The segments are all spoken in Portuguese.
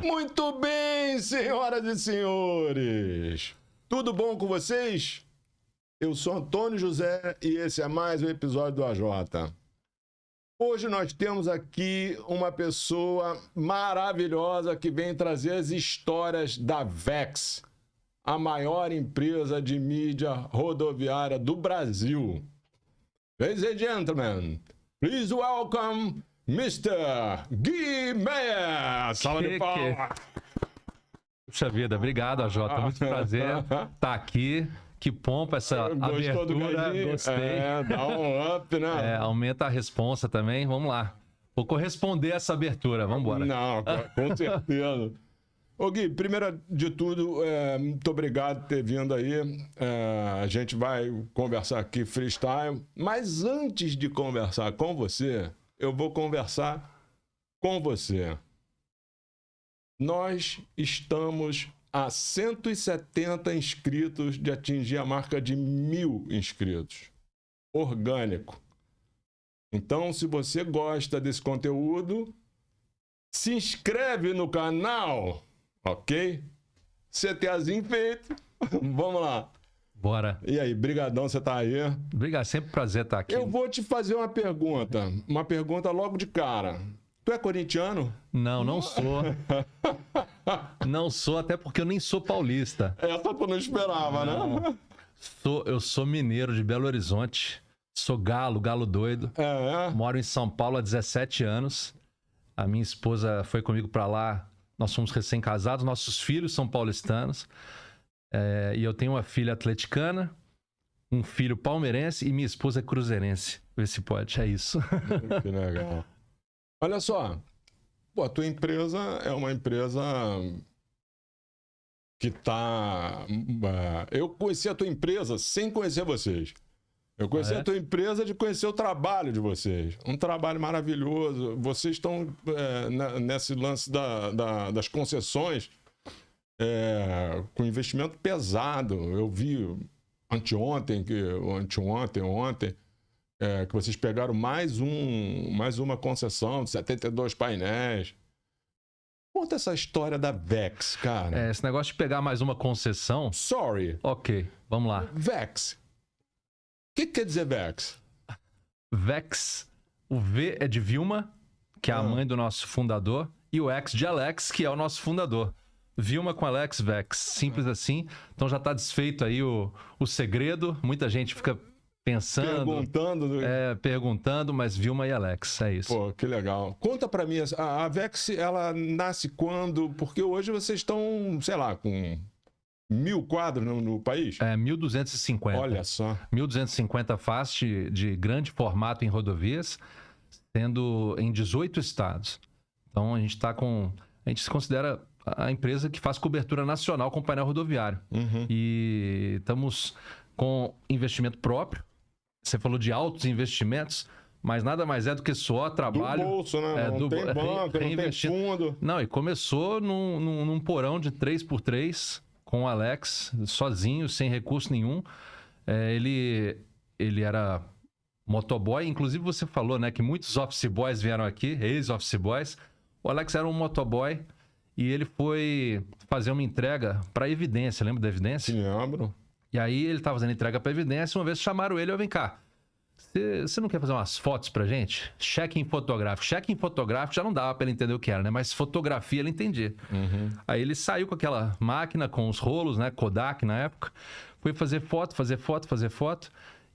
Muito bem, senhoras e senhores. Tudo bom com vocês? Eu sou Antônio José e esse é mais um episódio do AJ. Hoje nós temos aqui uma pessoa maravilhosa que vem trazer as histórias da Vex, a maior empresa de mídia rodoviária do Brasil. Ladies and gentlemen, please welcome Mr. Gui Meyer. Salve de palmas. Puxa vida, obrigado, AJ. Muito prazer estar aqui. Que pompa essa abertura. Gostei. Dá um up, né? Aumenta a responsa também. Vamos lá. Vou corresponder a essa abertura. Vamos embora. Não, com certeza. Ô Gui, primeiro de tudo, muito obrigado por ter vindo aí. A gente vai conversar aqui freestyle. Mas antes de conversar com você, eu vou conversar com você. Nós estamos a 170 inscritos de atingir a marca de 1.000 inscritos. Orgânico. Então, se você gosta desse conteúdo, se inscreve no canal, ok? CTAzinho feito. Vamos lá. Bora. E aí, brigadão, você tá aí? Obrigado, sempre um prazer estar aqui. Eu vou te fazer uma pergunta logo de cara. Tu é corintiano? Não sou. Não sou, até porque eu nem sou paulista. Essa tu não esperava, né? Eu sou mineiro de Belo Horizonte. Sou galo doido. Moro em São Paulo há 17 anos. A minha esposa foi comigo pra lá. Nós somos recém-casados. Nossos filhos são paulistanos. E eu tenho uma filha atleticana, um filho palmeirense e minha esposa é cruzeirense. Vê se pode, é isso. Que legal. Olha só, a tua empresa é uma empresa que tá... Eu conheci a tua empresa sem conhecer vocês. Eu conheci a tua empresa de conhecer o trabalho de vocês. Um trabalho maravilhoso. Vocês estão nesse lance das concessões com investimento pesado. Eu vi ontem, que vocês pegaram mais uma concessão de 72 painéis. Conta essa história da Vex, cara. Esse negócio de pegar mais uma concessão... Sorry. Ok, vamos lá. Vex. O que quer dizer Vex? Vex, o V é de Vilma, que é a mãe do nosso fundador, e o X de Alex, que é o nosso fundador. Vilma com Alex, Vex. Simples assim. Então já tá desfeito aí o segredo. Muita gente fica... pensando, perguntando, mas Vilma e Alex, é isso. Pô, que legal. Conta pra mim, a Vex, ela nasce quando? Porque hoje vocês estão, sei lá, com 1.000 quadros no país? 1.250. Olha só. 1.250 FAST de grande formato em rodovias, sendo em 18 estados. Então a gente se considera a empresa que faz cobertura nacional com painel rodoviário. E estamos com investimento próprio. Você falou de altos investimentos, mas nada mais é do que só trabalho... Do bolso, né? Não tem banco, não tem fundo. Não, e começou num porão de 3x3 com o Alex, sozinho, sem recurso nenhum. Ele era motoboy. Inclusive você falou, né, que muitos office boys vieram aqui, ex-office boys. O Alex era um motoboy e ele foi fazer uma entrega para Evidência. Lembra da Evidência? Sim, lembro. E aí ele estava fazendo entrega para Evidência, uma vez chamaram ele, vem cá, você não quer fazer umas fotos pra gente? Check-in fotográfico. Check-in fotográfico já não dava para ele entender o que era, né? Mas fotografia ele entendia. Aí ele saiu com aquela máquina, com os rolos, né? Kodak na época, foi fazer foto.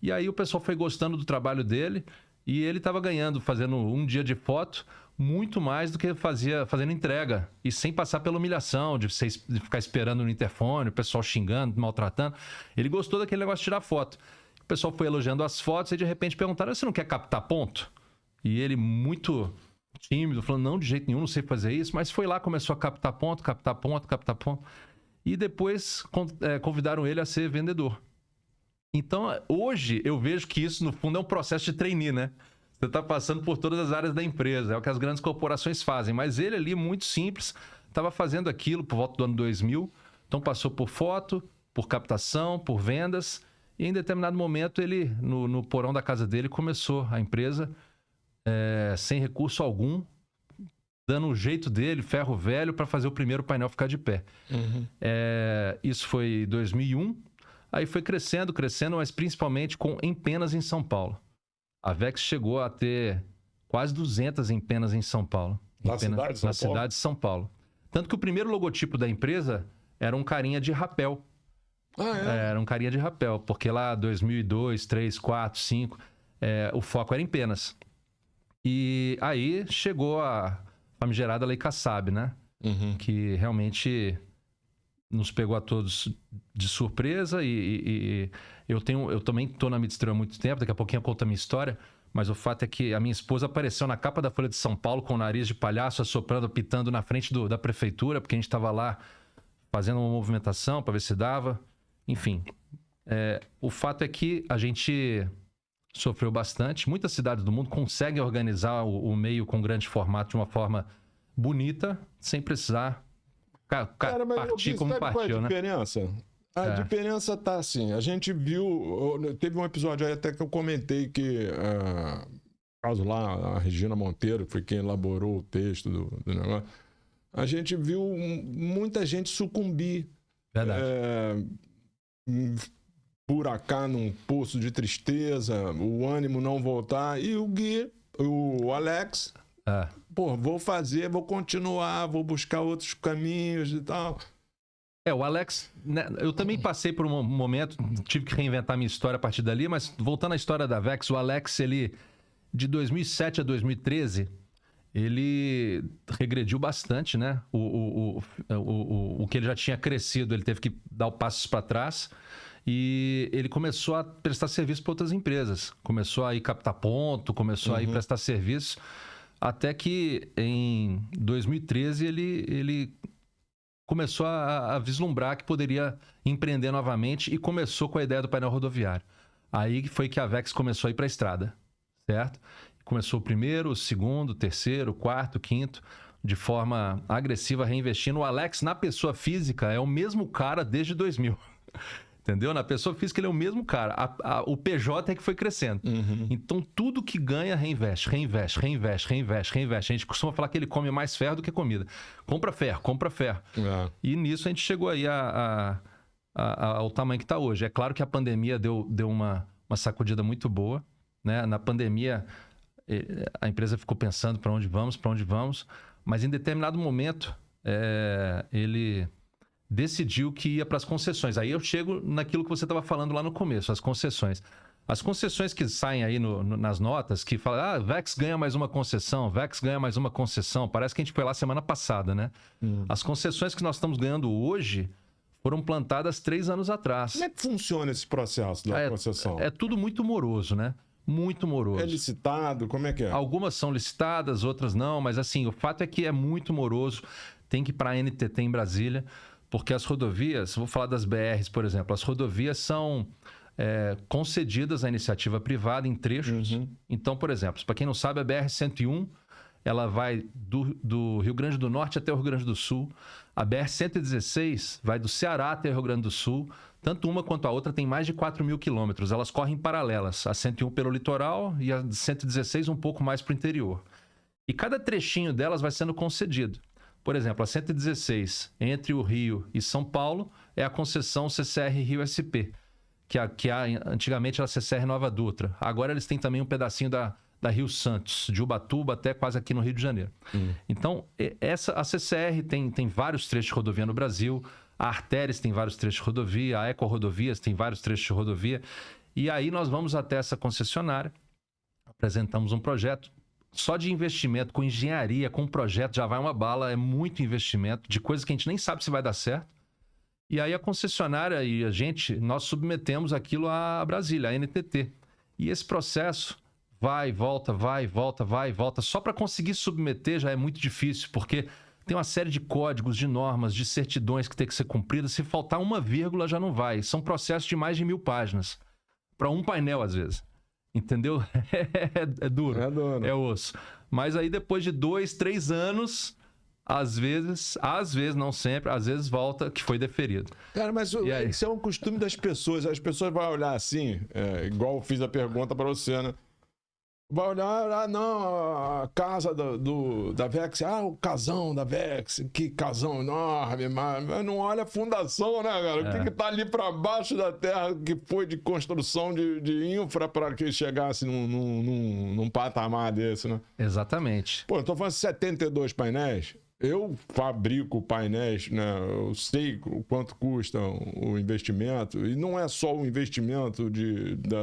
E aí o pessoal foi gostando do trabalho dele e ele estava ganhando, fazendo um dia de foto, muito mais do que fazendo entrega. E sem passar pela humilhação, de ficar esperando no interfone, o pessoal xingando, maltratando. Ele gostou daquele negócio de tirar foto. O pessoal foi elogiando as fotos e de repente perguntaram, você não quer captar ponto? E ele, muito tímido, falando, não, de jeito nenhum, não sei fazer isso. Mas foi lá, começou a captar ponto. E depois convidaram ele a ser vendedor. Então, hoje, eu vejo que isso, no fundo, é um processo de trainee, né? Você está passando por todas as áreas da empresa. É o que as grandes corporações fazem. Mas ele ali, muito simples, estava fazendo aquilo por volta do ano 2000. Então, passou por foto, por captação, por vendas. E em determinado momento, ele, no porão da casa dele, começou a empresa sem recurso algum. dando o jeito dele, ferro velho, para fazer o primeiro painel ficar de pé. Isso foi 2001. Aí foi crescendo, mas principalmente com empenas em São Paulo. A Vex chegou a ter quase 200 empenas em São Paulo. Na cidade de São Paulo? Tanto que o primeiro logotipo da empresa era um carinha de rapel. Era um carinha de rapel, porque lá 2002, 3, 4, 5, o foco era em penas. E aí chegou a famigerada Lei Kassab, né? Que realmente nos pegou a todos de surpresa e eu também estou na Midstream há muito tempo, daqui a pouquinho eu conto a minha história, mas o fato é que a minha esposa apareceu na capa da Folha de São Paulo com o nariz de palhaço, assoprando, pitando na frente da prefeitura, porque a gente estava lá fazendo uma movimentação para ver se dava. Enfim, o fato é que a gente sofreu bastante. Muitas cidades do mundo conseguem organizar o meio com grande formato de uma forma bonita, sem precisar Cara, mas partir como partiu, né? Diferença? A diferença tá assim, a gente viu, teve um episódio aí até que eu comentei que, caso lá, a Regina Monteiro, que foi quem elaborou o texto do negócio, a gente viu muita gente sucumbir. Verdade. Buracar num poço de tristeza, o ânimo não voltar, e o Gui, o Alex, vou continuar, vou buscar outros caminhos e tal. O Alex, né, eu também passei por um momento, tive que reinventar minha história a partir dali, mas voltando à história da Vex, o Alex, ele, de 2007 a 2013, ele regrediu bastante, né? O que ele já tinha crescido, ele teve que dar passos para trás e ele começou a prestar serviço para outras empresas. Começou a ir captar ponto, começou a ir prestar serviço, até que em 2013 ele começou a vislumbrar que poderia empreender novamente e começou com a ideia do painel rodoviário. Aí foi que a Vex começou a ir para a estrada, certo? Começou o primeiro, o segundo, o terceiro, o quarto, o quinto, de forma agressiva, reinvestindo. O Alex, na pessoa física, é o mesmo cara desde 2000. Entendeu? Na pessoa física, ele é o mesmo cara. O PJ é que foi crescendo. Então, tudo que ganha, reinveste. A gente costuma falar que ele come mais ferro do que comida. Compra ferro. E nisso a gente chegou aí ao tamanho que está hoje. É claro que a pandemia deu uma sacudida muito boa, né? Na pandemia, a empresa ficou pensando para onde vamos, mas em determinado momento, ele decidiu que ia para as concessões. Aí eu chego naquilo que você estava falando lá no começo, as concessões. As concessões que saem aí nas notas, que falam, Vex ganha mais uma concessão, parece que a gente foi lá semana passada, né? As concessões que nós estamos ganhando hoje foram plantadas 3 anos atrás. Como é que funciona esse processo da concessão? É tudo muito moroso, né? Muito moroso. É licitado? Como é que é? Algumas são licitadas, outras não, mas assim, o fato é que é muito moroso. Tem que ir para a NTT em Brasília, porque as rodovias, vou falar das BRs, por exemplo, as rodovias são concedidas à iniciativa privada em trechos. Então, por exemplo, para quem não sabe, a BR-101, ela vai do Rio Grande do Norte até o Rio Grande do Sul. A BR-116 vai do Ceará até o Rio Grande do Sul. Tanto uma quanto a outra tem mais de 4.000 quilômetros. Elas correm paralelas. A 101 pelo litoral e a 116 um pouco mais para o interior. E cada trechinho delas vai sendo concedido. Por exemplo, a 116 entre o Rio e São Paulo é a concessão CCR Rio SP, que antigamente era a CCR Nova Dutra. Agora eles têm também um pedacinho da Rio Santos, de Ubatuba até quase aqui no Rio de Janeiro. Então, a CCR tem vários trechos de rodovia no Brasil, a Artéries tem vários trechos de rodovia, a Eco-Rodovias tem vários trechos de rodovia. E aí nós vamos até essa concessionária, apresentamos um projeto, só de investimento, com engenharia, com projeto, já vai uma bala, é muito investimento, de coisas que a gente nem sabe se vai dar certo. E aí a concessionária e a gente, nós submetemos aquilo a Brasília, a NTT. E esse processo vai, volta. Só para conseguir submeter já é muito difícil, porque tem uma série de códigos, de normas, de certidões que tem que ser cumpridas. Se faltar uma vírgula, já não vai. São processos de mais de 1.000 páginas. Para um painel, às vezes. Entendeu? É duro. É osso. Mas aí, depois de 2, 3 anos, às vezes, não sempre, às vezes volta que foi deferido. Cara, mas isso é um costume das pessoas. As pessoas vão olhar assim, igual eu fiz a pergunta para você, né? Vai olhar, não, a casa da Vex, o casão da Vex, que casão enorme, mas não olha a fundação, né, cara? O que tá ali para baixo da terra que foi de construção de infra para que chegasse num patamar desse, né? Exatamente. Pô, eu tô falando de 72 painéis. Eu fabrico painéis, né? Eu sei o quanto custa o investimento, e não é só o investimento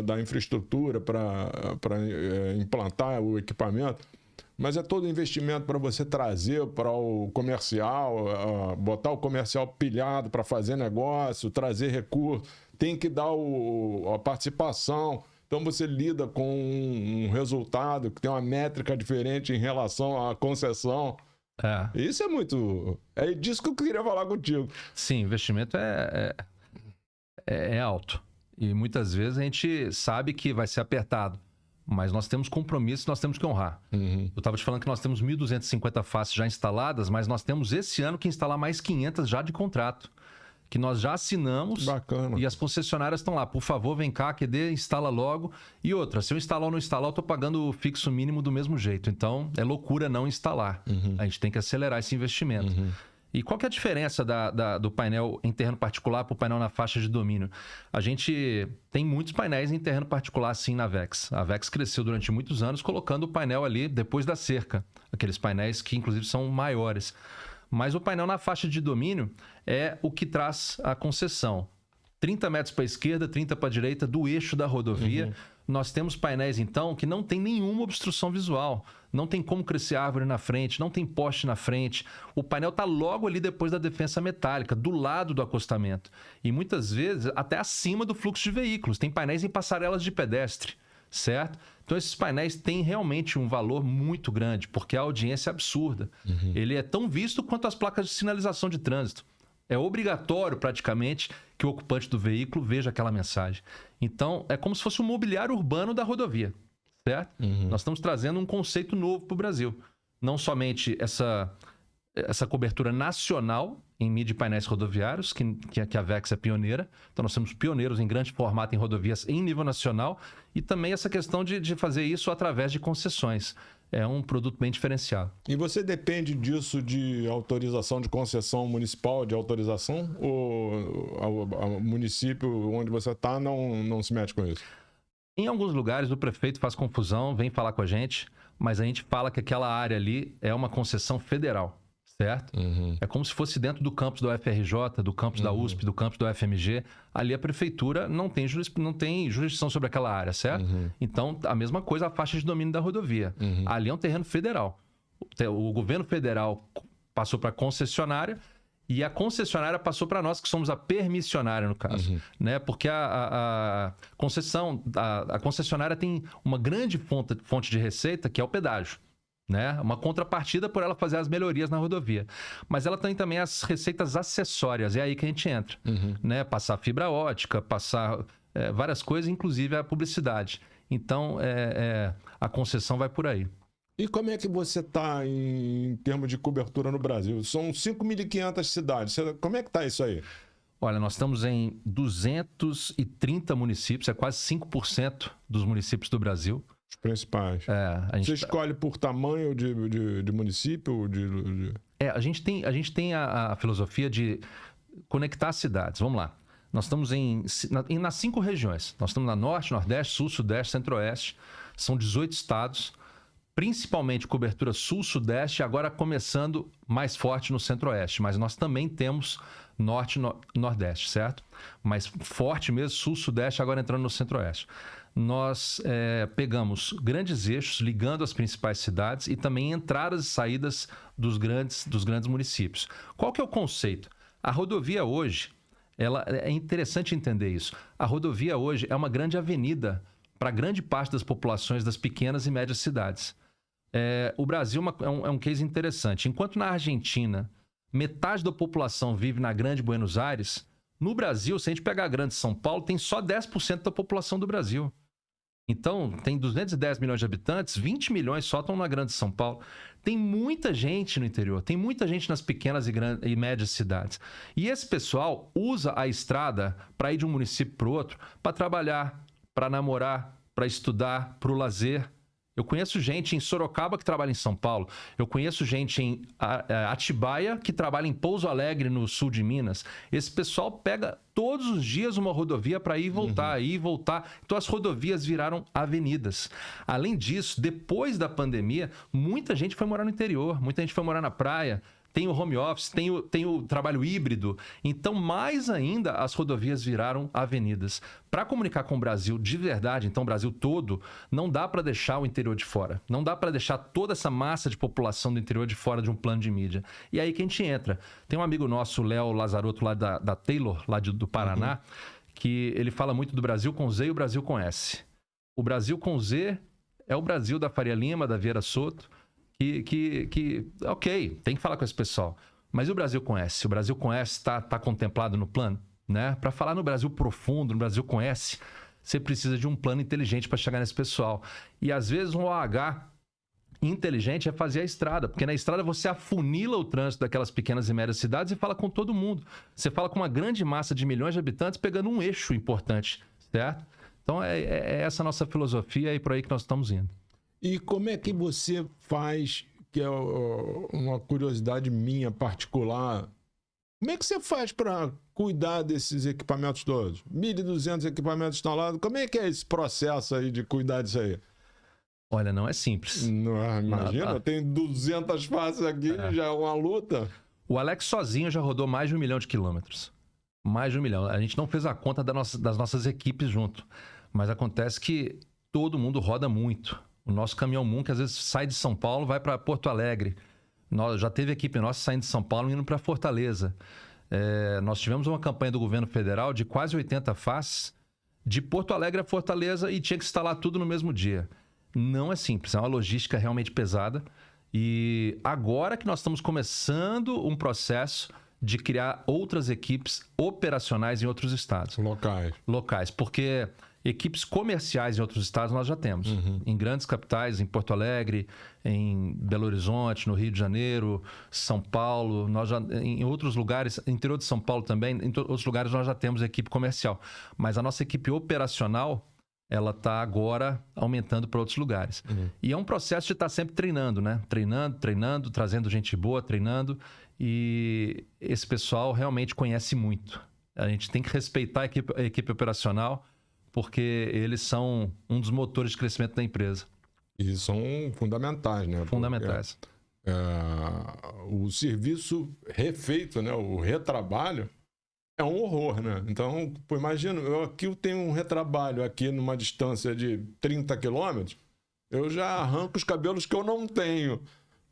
da infraestrutura para implantar o equipamento, mas é todo o investimento para você trazer para o comercial, botar o comercial pilhado para fazer negócio, trazer recurso, tem que dar a participação. Então você lida com um resultado que tem uma métrica diferente em relação à concessão. Isso é muito... É disso que eu queria falar contigo. Sim, investimento é alto. E muitas vezes a gente sabe que vai ser apertado. Mas nós temos compromissos, nós temos que honrar. Eu estava te falando que nós temos 1.250 faces já instaladas, mas nós temos esse ano que instalar mais 500 já de contrato. Que nós já assinamos. Bacana. E as concessionárias estão lá. Por favor, vem cá, QD, instala logo. E outra, se eu instalar ou não instalar, eu estou pagando o fixo mínimo do mesmo jeito. Então, é loucura não instalar. A gente tem que acelerar esse investimento. E qual que é a diferença do painel em terreno particular para o painel na faixa de domínio? A gente tem muitos painéis em terreno particular, sim, na Vex. A Vex cresceu durante muitos anos colocando o painel ali depois da cerca. Aqueles painéis que, inclusive, são maiores. Mas o painel na faixa de domínio é o que traz a concessão. 30 metros para a esquerda, 30 para a direita, do eixo da rodovia. Nós temos painéis, então, que não tem nenhuma obstrução visual. Não tem como crescer árvore na frente, não tem poste na frente. O painel está logo ali depois da defensa metálica, do lado do acostamento. E muitas vezes até acima do fluxo de veículos. Tem painéis em passarelas de pedestre, certo? Então esses painéis têm realmente um valor muito grande, porque a audiência é absurda. Ele é tão visto quanto as placas de sinalização de trânsito. É obrigatório, praticamente, que o ocupante do veículo veja aquela mensagem. Então, é como se fosse um mobiliário urbano da rodovia, certo? Nós estamos trazendo um conceito novo para o Brasil. Não somente essa cobertura nacional em mídia e painéis rodoviários, que a Vex é pioneira. Então, nós somos pioneiros em grande formato em rodovias em nível nacional. E também essa questão de fazer isso através de concessões. É um produto bem diferenciado. E você depende disso de autorização de concessão municipal, de autorização? Ou o município onde você está não se mete com isso? Em alguns lugares o prefeito faz confusão, vem falar com a gente, mas a gente fala que aquela área ali é uma concessão federal, certo? É como se fosse dentro do campus do UFRJ, do campus da USP, do campus do UFMG. Ali a prefeitura não tem jurisdição sobre aquela área, certo? Então, a mesma coisa a faixa de domínio da rodovia. Ali é um terreno federal. O governo federal passou para a concessionária e a concessionária passou para nós, que somos a permissionária, no caso. Né? Porque a concessionária tem uma grande fonte de receita, que é o pedágio. Né? Uma contrapartida por ela fazer as melhorias na rodovia. Mas ela tem também as receitas acessórias, é aí que a gente entra. Né? Passar fibra ótica, passar várias coisas, inclusive a publicidade. Então, a concessão vai por aí. E como é que você está em termos de cobertura no Brasil? São 5.500 cidades. Como é que está isso aí? Olha, nós estamos em 230 municípios, é quase 5% dos municípios do Brasil. Os principais. Você escolhe por tamanho de município? A gente tem a filosofia de conectar as cidades. Vamos lá. Nós estamos nas 5 regiões. Nós estamos na Norte, Nordeste, Sul, Sudeste, Centro-Oeste. São 18 estados. Principalmente cobertura Sul-Sudeste, agora começando mais forte no Centro-Oeste. Mas nós também temos Norte e Nordeste, certo? Mas forte mesmo, Sul-Sudeste, agora entrando no Centro-Oeste. Nós pegamos grandes eixos ligando as principais cidades e também entradas e saídas dos grandes municípios. Qual que é o conceito? A rodovia hoje, é interessante entender isso. A rodovia hoje é uma grande avenida para grande parte das populações das pequenas e médias cidades. O Brasil é um case interessante. Enquanto na Argentina, metade da população vive na grande Buenos Aires, no Brasil, se a gente pegar a grande São Paulo, tem só 10% da população do Brasil. Então, tem 210 milhões de habitantes, 20 milhões só estão na grande São Paulo. Tem muita gente no interior, tem muita gente nas pequenas e médias cidades. E esse pessoal usa a estrada para ir de um município para o outro, para trabalhar, para namorar, para estudar, para o lazer. Eu conheço gente em Sorocaba que trabalha em São Paulo. Eu conheço gente em Atibaia que trabalha em Pouso Alegre, no sul de Minas. Esse pessoal pega todos os dias uma rodovia para ir e voltar, ir e voltar. Então as rodovias viraram avenidas. Além disso, depois da pandemia, muita gente foi morar no interior, muita gente foi morar na praia. Tem o home office, tem o trabalho híbrido. Então, mais ainda, as rodovias viraram avenidas. Para comunicar com o Brasil de verdade, então o Brasil todo, não dá para deixar o interior de fora. Não dá para deixar toda essa massa de população do interior de fora de um plano de mídia. E aí que a gente entra. Tem um amigo nosso, o Léo Lazarotto, lá da Taylor, lá do Paraná, que ele fala muito do Brasil com Z e o Brasil com S. O Brasil com Z é o Brasil da Faria Lima, da Vieira Soto, ok, tem que falar com esse pessoal. Mas o Brasil conhece. O Brasil conhece, está contemplado no plano, né? Para falar no Brasil profundo, no Brasil conhece, você precisa de um plano inteligente para chegar nesse pessoal. E às vezes um OH inteligente é fazer a estrada, porque na estrada você afunila o trânsito daquelas pequenas e médias cidades e fala com todo mundo. Você fala com uma grande massa de milhões de habitantes pegando um eixo importante, certo? Então é essa a nossa filosofia e por aí que nós estamos indo. E como é que você faz, que é uma curiosidade minha particular, como é que você faz para cuidar desses equipamentos todos? 1.200 equipamentos instalados, como é que é esse processo aí de cuidar disso aí? Olha, não é simples. Não, imagina, tem 200 faces aqui, já é uma luta. O Alex sozinho já rodou mais de 1 milhão de quilômetros. Mais de 1 milhão. A gente não fez a conta das nossas equipes junto, mas acontece que todo mundo roda muito. O nosso caminhão Moon, que às vezes sai de São Paulo, vai para Porto Alegre. Já teve equipe nossa saindo de São Paulo e indo para Fortaleza. Nós tivemos uma campanha do governo federal de quase 80 faces, de Porto Alegre a Fortaleza, e tinha que instalar tudo no mesmo dia. Não é simples, é uma logística realmente pesada. E agora que nós estamos começando um processo de criar outras equipes operacionais em outros estados. Locais, porque equipes comerciais em outros estados nós já temos. Em grandes capitais, em Porto Alegre, em Belo Horizonte, no Rio de Janeiro, São Paulo, em outros lugares, interior de São Paulo também, em outros lugares nós já temos equipe comercial. Mas a nossa equipe operacional, ela está agora aumentando para outros lugares. E é um processo de estar sempre treinando, né? Treinando, trazendo gente boa, treinando. E esse pessoal realmente conhece muito. A gente tem que respeitar a equipe operacional, porque eles são um dos motores de crescimento da empresa. E são fundamentais, né? Fundamentais. O serviço refeito, né? O retrabalho é um horror, né? Então, imagina, eu tenho um retrabalho aqui numa distância de 30 quilômetros, eu já arranco os cabelos que eu não tenho.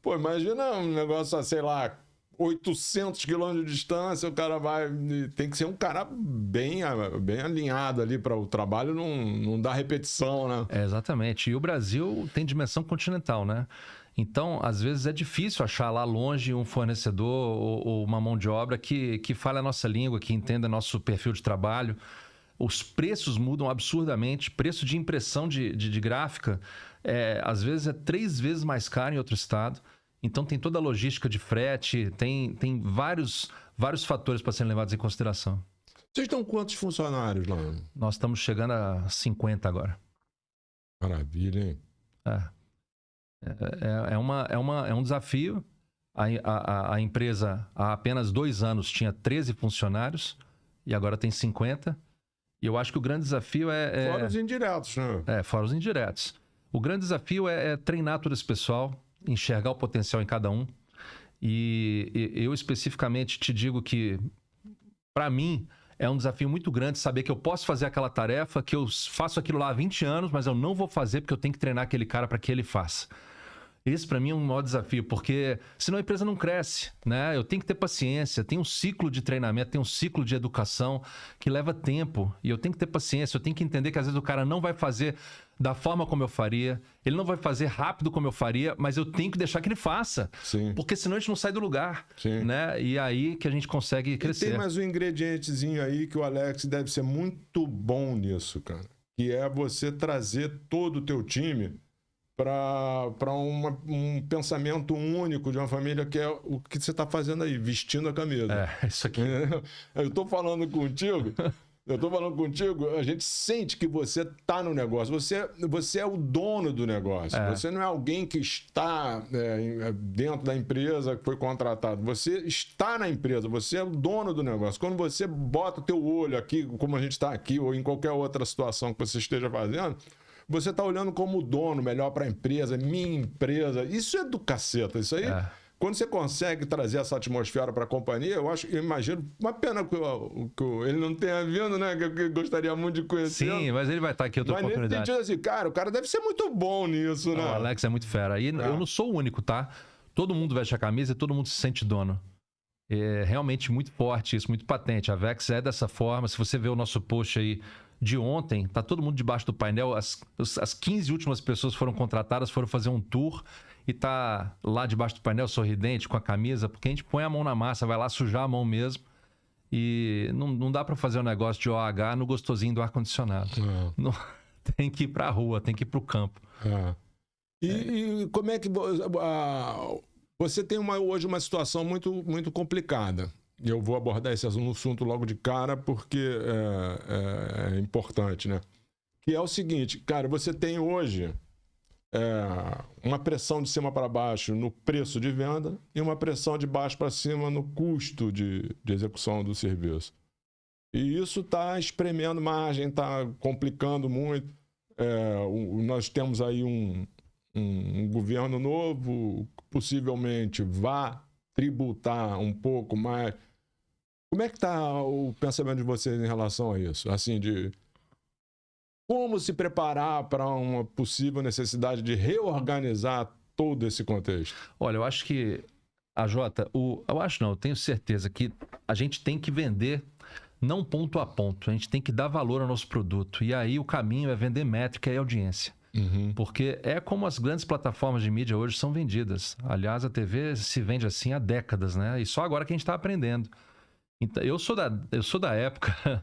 Pô, imagina um negócio, sei lá, 800 quilômetros de distância, o cara tem que ser um cara bem alinhado ali para o trabalho, não dá repetição, né? Exatamente. E o Brasil tem dimensão continental, né? Então, às vezes é difícil achar lá longe um fornecedor ou uma mão de obra que fale a nossa língua, que entenda nosso perfil de trabalho. Os preços mudam absurdamente. Preço de impressão de gráfica, às vezes é 3 vezes mais caro em outro estado. Então tem toda a logística de frete, tem vários fatores para serem levados em consideração. Vocês estão quantos funcionários lá? Nós estamos chegando a 50 agora. Maravilha, hein? É um desafio. A empresa, há apenas 2 anos, tinha 13 funcionários e agora tem 50. E eu acho que o grande desafio Fora os indiretos, né? Fora os indiretos. O grande desafio é treinar todo esse pessoal, enxergar o potencial em cada um. E eu especificamente te digo que, para mim, é um desafio muito grande saber que eu posso fazer aquela tarefa, que eu faço aquilo lá há 20 anos, mas eu não vou fazer porque eu tenho que treinar aquele cara para que ele faça. Esse, para mim, é um maior desafio, porque senão a empresa não cresce, né? Eu tenho que ter paciência, tem um ciclo de treinamento, tem um ciclo de educação que leva tempo, e eu tenho que ter paciência, eu tenho que entender que às vezes o cara não vai fazer da forma como eu faria, ele não vai fazer rápido como eu faria, mas eu tenho que deixar que ele faça. Sim. Porque senão a gente não sai do lugar. Sim. Né? E aí que a gente consegue crescer. E tem mais um ingredientezinho aí que o Alex deve ser muito bom nisso, cara. Que é você trazer todo o teu time para um pensamento único de uma família, que é o que você está fazendo aí, vestindo a camisa. Isso aqui. Eu estou falando contigo, Eu tô falando contigo, a gente sente que você tá no negócio, você é o dono do negócio, você não é alguém que está dentro da empresa que foi contratado, você está na empresa, você é o dono do negócio. Quando você bota o teu olho aqui, como a gente está aqui, ou em qualquer outra situação que você esteja fazendo, você está olhando como dono, melhor para a empresa, minha empresa, isso é do caceta, isso aí... Quando você consegue trazer essa atmosfera para a companhia, eu imagino, uma pena que ele não tenha vindo, né? Que eu gostaria muito de conhecer. Sim, mas ele vai estar aqui outra oportunidade. Mas nesse sentido assim, cara, o cara deve ser muito bom nisso, né? O Alex é muito fera. E eu não sou o único, tá? Todo mundo veste a camisa e todo mundo se sente dono. É realmente muito forte isso, muito patente. A Vex é dessa forma. Se você ver o nosso post aí de ontem, tá todo mundo debaixo do painel. As 15 últimas pessoas foram contratadas, foram fazer um tour e tá lá debaixo do painel sorridente com a camisa, porque a gente põe a mão na massa, vai lá sujar a mão mesmo. E não dá para fazer um negócio de OH no gostosinho do ar-condicionado. Não, tem que ir pra rua, tem que ir pro campo. E como é que... Você tem hoje uma situação muito, muito complicada. E eu vou abordar esse assunto logo de cara porque é importante, né? Que é o seguinte, cara, você tem hoje uma pressão de cima para baixo no preço de venda e uma pressão de baixo para cima no custo de execução do serviço. E isso está espremendo margem, está complicando muito. Nós temos aí um governo novo, possivelmente vá tributar um pouco mais. Como é que está o pensamento de vocês em relação a isso? Assim, de como se preparar para uma possível necessidade de reorganizar todo esse contexto? Olha, eu acho que eu tenho certeza que a gente tem que vender não ponto a ponto, a gente tem que dar valor ao nosso produto. E aí o caminho é vender métrica e audiência. Porque é como as grandes plataformas de mídia hoje são vendidas. Aliás, a TV se vende assim há décadas, né? E só agora que a gente está aprendendo. Então, eu sou da época,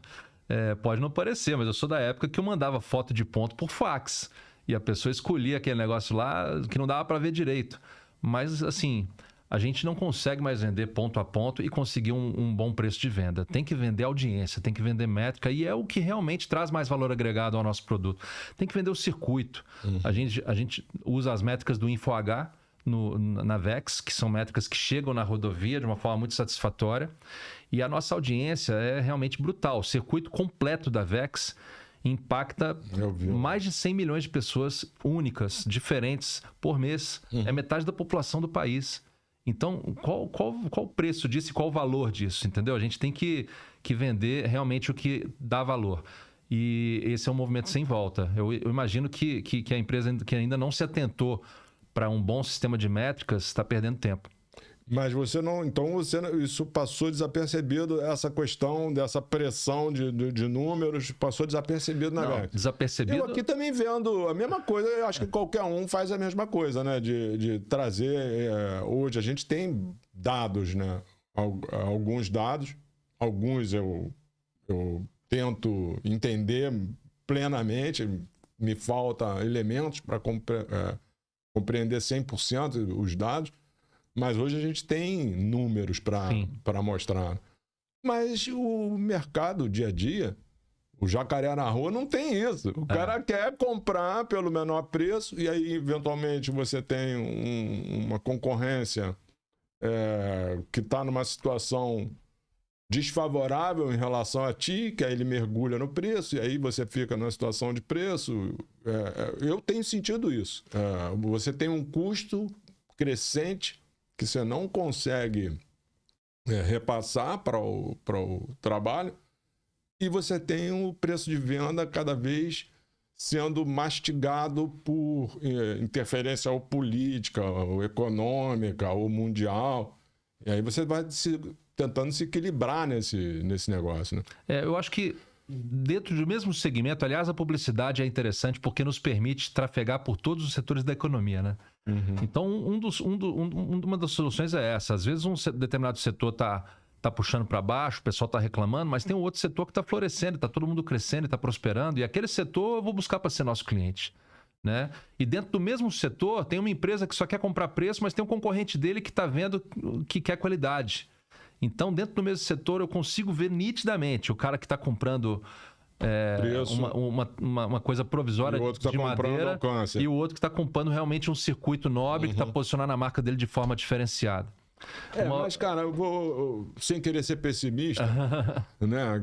pode não parecer, mas eu sou da época que eu mandava foto de ponto por fax. E a pessoa escolhia aquele negócio lá que não dava para ver direito. Mas, assim, a gente não consegue mais vender ponto a ponto e conseguir um bom preço de venda. Tem que vender audiência, tem que vender métrica e é o que realmente traz mais valor agregado ao nosso produto. Tem que vender o circuito. A gente usa as métricas do InfoH na Vex, que são métricas que chegam na rodovia de uma forma muito satisfatória. E a nossa audiência é realmente brutal. O circuito completo da Vex impacta mais de 100 milhões de pessoas únicas, diferentes, por mês. É metade da população do país. Então, qual o preço disso e qual o valor disso, entendeu? A gente tem que vender realmente o que dá valor. E esse é um movimento sem volta. Eu imagino que a empresa que ainda não se atentou para um bom sistema de métricas está perdendo tempo. Mas isso passou desapercebido, essa questão dessa pressão de números, passou desapercebido na Vex. Desapercebido. Eu aqui também vendo a mesma coisa, eu acho que qualquer um faz a mesma coisa, né? De trazer, hoje a gente tem dados, né? Alguns dados, alguns eu tento entender plenamente, me faltam elementos para compreender 100% os dados. Mas hoje a gente tem números para mostrar. Mas o mercado, dia a dia, o jacaré na rua não tem isso. O cara quer comprar pelo menor preço e aí, eventualmente, você tem uma concorrência que está numa situação desfavorável em relação a ti, que aí ele mergulha no preço e aí você fica numa situação de preço. Eu tenho sentido isso. Você tem um custo crescente que você não consegue repassar para o trabalho e você tem o preço de venda cada vez sendo mastigado por interferência ou política, ou econômica, ou mundial. E aí você vai tentando se equilibrar nesse negócio, né? Eu acho que dentro do mesmo segmento, aliás, a publicidade é interessante porque nos permite trafegar por todos os setores da economia, né? Então, uma das soluções é essa. Às vezes um determinado setor tá puxando para baixo, o pessoal está reclamando, mas tem um outro setor que está florescendo, está todo mundo crescendo, está prosperando, e aquele setor eu vou buscar para ser nosso cliente, né? E dentro do mesmo setor tem uma empresa que só quer comprar preço, mas tem um concorrente dele que está vendo que quer qualidade. Então, dentro do mesmo setor, eu consigo ver nitidamente o cara que está comprando uma coisa provisória E o outro que de tá comprando madeira alcance. e o outro que está comprando realmente um circuito nobre que está posicionando a marca dele de forma diferenciada. Mas, cara, eu vou, sem querer ser pessimista, né?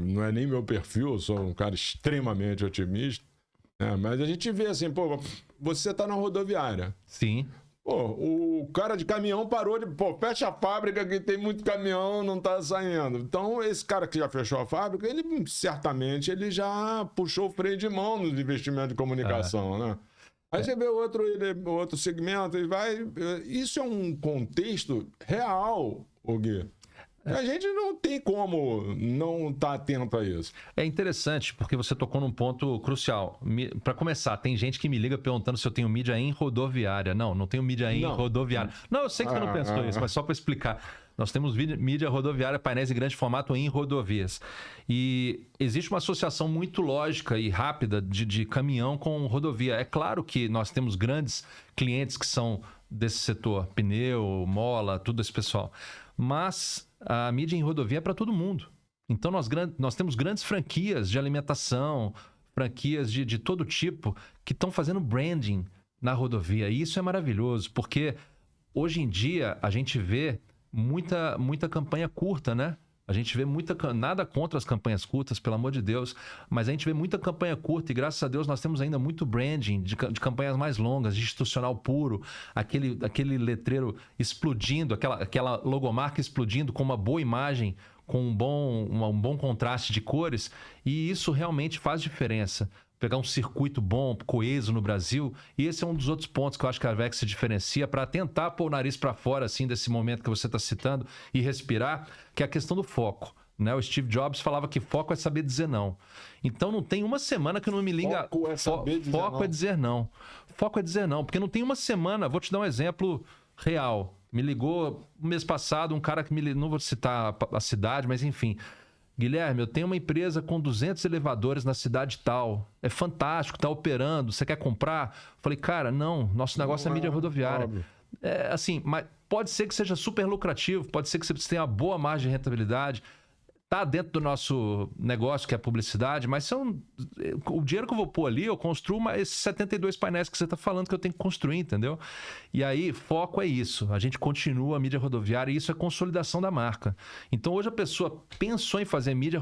Não é nem meu perfil, eu sou um cara extremamente otimista. Mas a gente vê assim, pô, você tá na rodoviária. Sim. Pô, o cara de caminhão parou de... Pô, fecha a fábrica que tem muito caminhão, não tá saindo. Então, esse cara que já fechou a fábrica, ele certamente ele já puxou o freio de mão nos investimentos de comunicação, né? Aí você vê outro segmento e vai... Isso é um contexto real, Gui. A gente não tem como não estar atento a isso. É interessante, porque você tocou num ponto crucial. Para começar, tem gente que me liga perguntando se eu tenho mídia em rodoviária. Não tenho mídia em rodoviária. Não, eu sei que você não pensou isso, mas só para explicar. Nós temos mídia rodoviária, painéis em grande formato em rodovias. E existe uma associação muito lógica e rápida de caminhão com rodovia. É claro que nós temos grandes clientes que são desse setor, pneu, mola, tudo esse pessoal. Mas a mídia em rodovia é para todo mundo. Então nós temos grandes franquias de alimentação, franquias de todo tipo que estão fazendo branding na rodovia. E isso é maravilhoso, porque hoje em dia a gente vê muita campanha curta, né? A gente vê nada contra as campanhas curtas, pelo amor de Deus, mas a gente vê muita campanha curta e graças a Deus nós temos ainda muito branding de campanhas mais longas, de institucional puro, aquele letreiro explodindo, aquela logomarca explodindo com uma boa imagem, com um bom contraste de cores, e isso realmente faz diferença. Pegar um circuito bom, coeso no Brasil, e esse é um dos outros pontos que eu acho que a Avex se diferencia para tentar pôr o nariz para fora assim desse momento que você está citando e respirar, que é a questão do foco. Né? O Steve Jobs falava que foco é saber dizer não. Então não tem uma semana que não me liga... Foco é saber dizer foco não. é dizer não. Foco é dizer não, porque não tem uma semana... Vou te dar um exemplo real. Me ligou no mês passado um cara que não vou citar a cidade, mas enfim... Guilherme, eu tenho uma empresa com 200 elevadores na cidade tal. É fantástico, tá operando. Você quer comprar? Falei, cara, não. Nosso negócio é mídia rodoviária. Assim, mas pode ser que seja super lucrativo, pode ser que você tenha uma boa margem de rentabilidade. Tá dentro do nosso negócio, que é publicidade, mas o dinheiro que eu vou pôr ali, eu construo esses 72 painéis que você está falando que eu tenho que construir, entendeu? E aí, foco é isso. A gente continua a mídia rodoviária e isso é consolidação da marca. Então, hoje a pessoa pensou em fazer mídia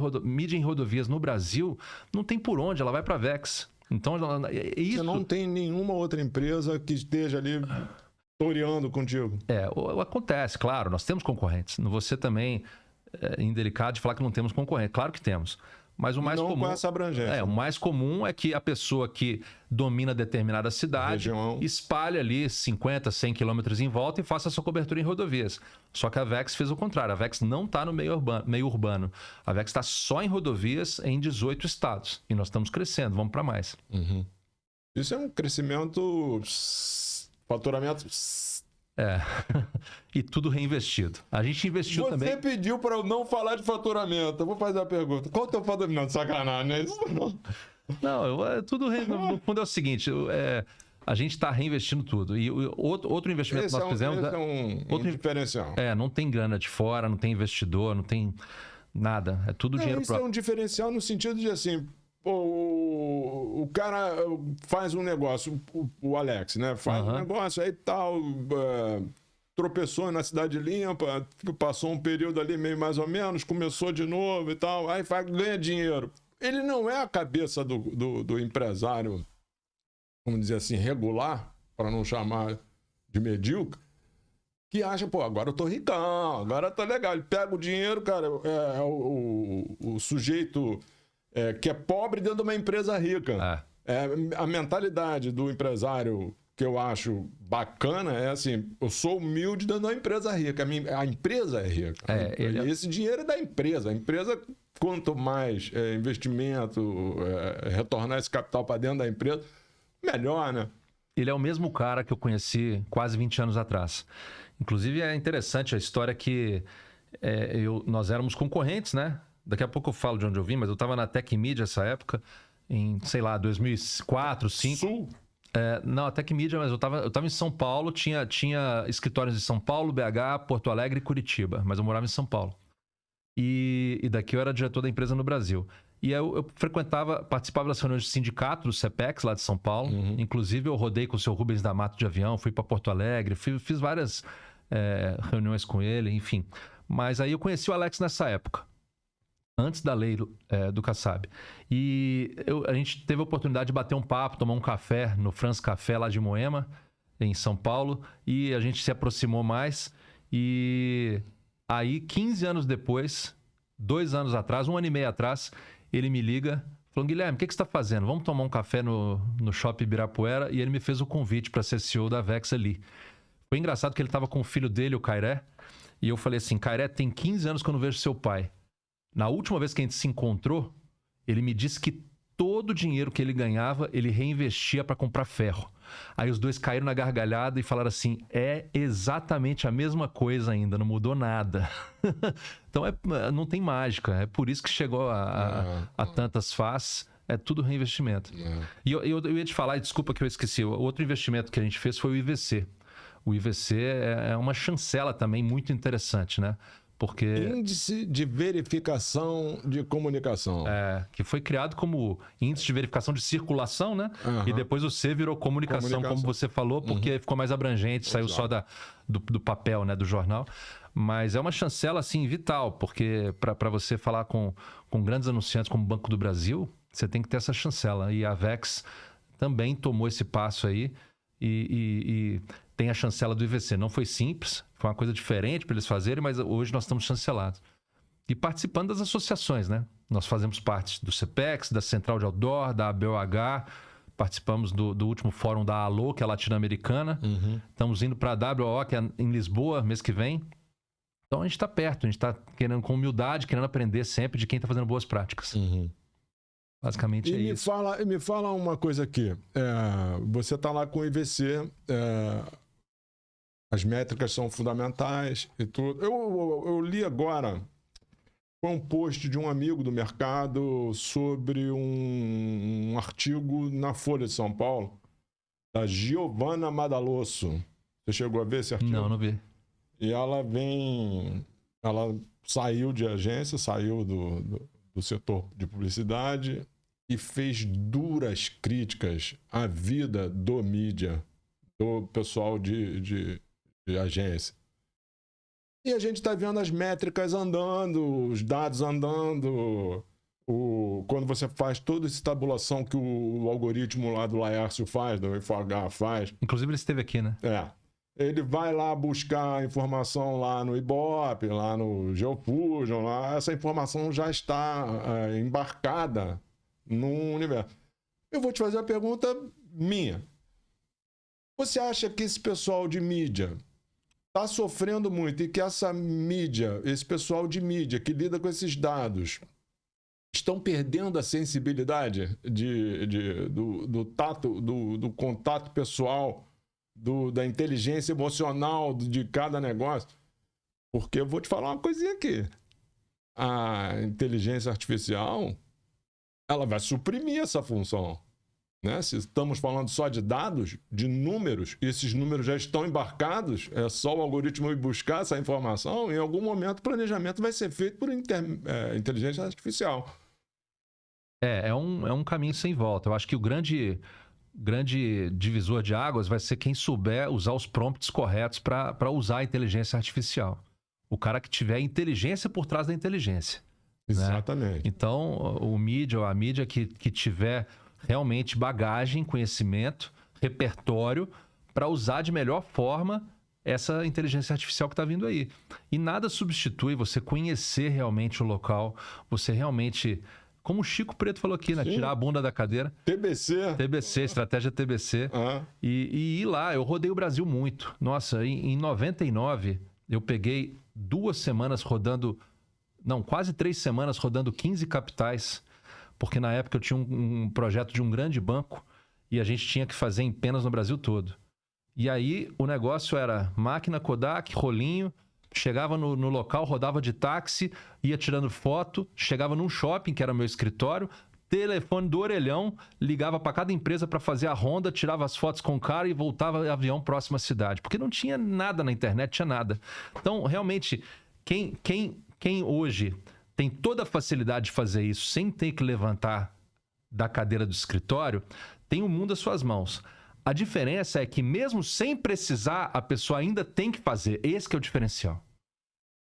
em rodovias no Brasil, não tem por onde, ela vai para a Vex. Então, isso... Você não tem nenhuma outra empresa que esteja ali toreando contigo. Acontece, claro, nós temos concorrentes. Você também... indelicado de falar que não temos concorrente. Claro que temos. Mas o mais não comum... com essa abrangência. O mais comum é que a pessoa que domina determinada cidade espalhe ali 50, 100 quilômetros em volta e faça a sua cobertura em rodovias. Só que a Vex fez o contrário. A Vex não está no meio urbano. A Vex está só em rodovias em 18 estados. E nós estamos crescendo. Vamos para mais. Uhum. Isso é um crescimento... Faturamento... E tudo reinvestido. A gente investiu também... Você pediu para eu não falar de faturamento. Eu vou fazer uma pergunta. Qual é o teu faturamento? Não, sacanagem, não é isso? Não, tudo... No fundo é o seguinte... a gente está reinvestindo tudo. E outro investimento que nós fizemos... Esse é um diferencial. Não tem grana de fora, não tem investidor, não tem nada. É tudo dinheiro próprio. Isso é um diferencial no sentido de assim... O cara faz um negócio, o Alex, né? Faz um negócio aí tal, tropeçou na Cidade Limpa, passou um período ali meio mais ou menos, começou de novo e tal, aí ganha dinheiro. Ele não é a cabeça do empresário, vamos dizer assim, regular, para não chamar de medíocre, que acha, pô, agora eu tô ricão, agora eu tô legal. Ele pega o dinheiro, cara, o sujeito... que é pobre dentro de uma empresa rica. A mentalidade do empresário que eu acho bacana é assim, eu sou humilde dentro de uma empresa rica. A empresa é rica. Esse dinheiro é da empresa. A empresa, quanto mais investimento, retornar esse capital para dentro da empresa, melhor, né? Ele é o mesmo cara que eu conheci quase 20 anos atrás. Inclusive, é interessante a história que nós éramos concorrentes, né? Daqui a pouco eu falo de onde eu vim, mas eu estava na Tech Media essa época, em, sei lá, 2004, 2005. Sul? Não, a Tech Media, mas eu tava em São Paulo, tinha escritórios em São Paulo, BH, Porto Alegre e Curitiba, mas eu morava em São Paulo. E daqui eu era diretor da empresa no Brasil. E eu participava das reuniões de sindicato do CEPEX, lá de São Paulo. Inclusive, eu rodei com o seu Rubens D'Amato de avião, fui para Porto Alegre, fiz várias reuniões com ele, enfim. Mas aí eu conheci o Alex nessa época, antes da lei do Kassab. E a gente teve a oportunidade de bater um papo, tomar um café no France Café lá de Moema, em São Paulo, e a gente se aproximou mais. E aí, 15 anos depois, 2 anos atrás, 1 ano e meio atrás, ele me liga, falou: Guilherme, o que você está fazendo? Vamos tomar um café no Shopping Ibirapuera? E ele me fez o convite para ser CEO da Vex ali. Foi engraçado que ele estava com o filho dele, o Cairé, e eu falei assim: Cairé, tem 15 anos que eu não vejo seu pai. Na última vez que a gente se encontrou, ele me disse que todo o dinheiro que ele ganhava, ele reinvestia para comprar ferro. Aí os dois caíram na gargalhada e falaram assim: é exatamente a mesma coisa ainda, não mudou nada. Então não tem mágica, é por isso que chegou a tantas faces, é tudo reinvestimento. E eu ia te falar, e desculpa que eu esqueci, o outro investimento que a gente fez foi o IVC. O IVC é uma chancela também muito interessante, né? Porque Índice de Verificação de Comunicação. Que foi criado como Índice de Verificação de Circulação, né? E depois o C virou comunicação, como você falou, porque ficou mais abrangente, saiu só do papel, né? Do jornal. Mas é uma chancela, assim, vital, porque para você falar com grandes anunciantes como o Banco do Brasil, você tem que ter essa chancela. E a Vex também tomou esse passo aí e tem a chancela do IVC. Não foi simples, foi uma coisa diferente para eles fazerem, mas hoje nós estamos chancelados. E participando das associações, né? Nós fazemos parte do CEPEX, da Central de Outdoor, da ABOH, participamos do último fórum da ALO, que é latino-americana. Estamos indo para a WO, que é em Lisboa, mês que vem. Então a gente está perto, a gente está querendo, com humildade, querendo aprender sempre de quem está fazendo boas práticas. Basicamente isso. Me fala uma coisa aqui. Você está lá com o IVC, as métricas são fundamentais e tudo. Eu li agora um post de um amigo do mercado sobre um artigo na Folha de São Paulo, da Giovanna Madalosso. Você chegou a ver esse artigo? Não vi. E ela saiu de agência, saiu do setor de publicidade e fez duras críticas à vida do mídia, do pessoal de agência. E a gente está vendo as métricas andando, os dados andando. Quando você faz toda essa tabulação que o algoritmo lá do Laércio faz, do IFH faz. Inclusive ele esteve aqui, né? Ele vai lá buscar informação lá no Ibope, lá no Geofusion, lá, essa informação já está embarcada no universo. Eu vou te fazer uma pergunta minha. Você acha que esse pessoal de mídia está sofrendo muito e que essa mídia, esse pessoal de mídia que lida com esses dados, estão perdendo a sensibilidade do tato, do contato pessoal, da inteligência emocional de cada negócio? Porque eu vou te falar uma coisinha aqui. A inteligência artificial, ela vai suprimir essa função, né? Se estamos falando só de dados, de números, e esses números já estão embarcados, é só o algoritmo ir buscar essa informação, em algum momento o planejamento vai ser feito por inteligência artificial. É um caminho sem volta. Eu acho que o grande divisor de águas vai ser quem souber usar os prompts corretos para usar a inteligência artificial. O cara que tiver inteligência por trás da inteligência. Exatamente. Né? Então, o mídia ou a mídia que tiver realmente bagagem, conhecimento, repertório para usar de melhor forma essa inteligência artificial que está vindo aí. E nada substitui você conhecer realmente o local, você realmente... Como o Chico Preto falou aqui, né? Sim. Tirar a bunda da cadeira. TBC, estratégia TBC. E ir lá, eu rodei o Brasil muito. Nossa, em 99, eu peguei 2 semanas rodando... Não, quase 3 semanas rodando 15 capitais. Porque na época eu tinha um projeto de um grande banco e a gente tinha que fazer em penas no Brasil todo. E aí o negócio era máquina Kodak, rolinho... Chegava no local, rodava de táxi, ia tirando foto, chegava num shopping, que era meu escritório, telefone do orelhão, ligava para cada empresa para fazer a ronda, tirava as fotos com o cara e voltava em avião próxima à cidade. Porque não tinha nada na internet, tinha nada. Então, realmente, quem hoje tem toda a facilidade de fazer isso sem ter que levantar da cadeira do escritório, tem o mundo às suas mãos. A diferença é que mesmo sem precisar, a pessoa ainda tem que fazer. Esse que é o diferencial.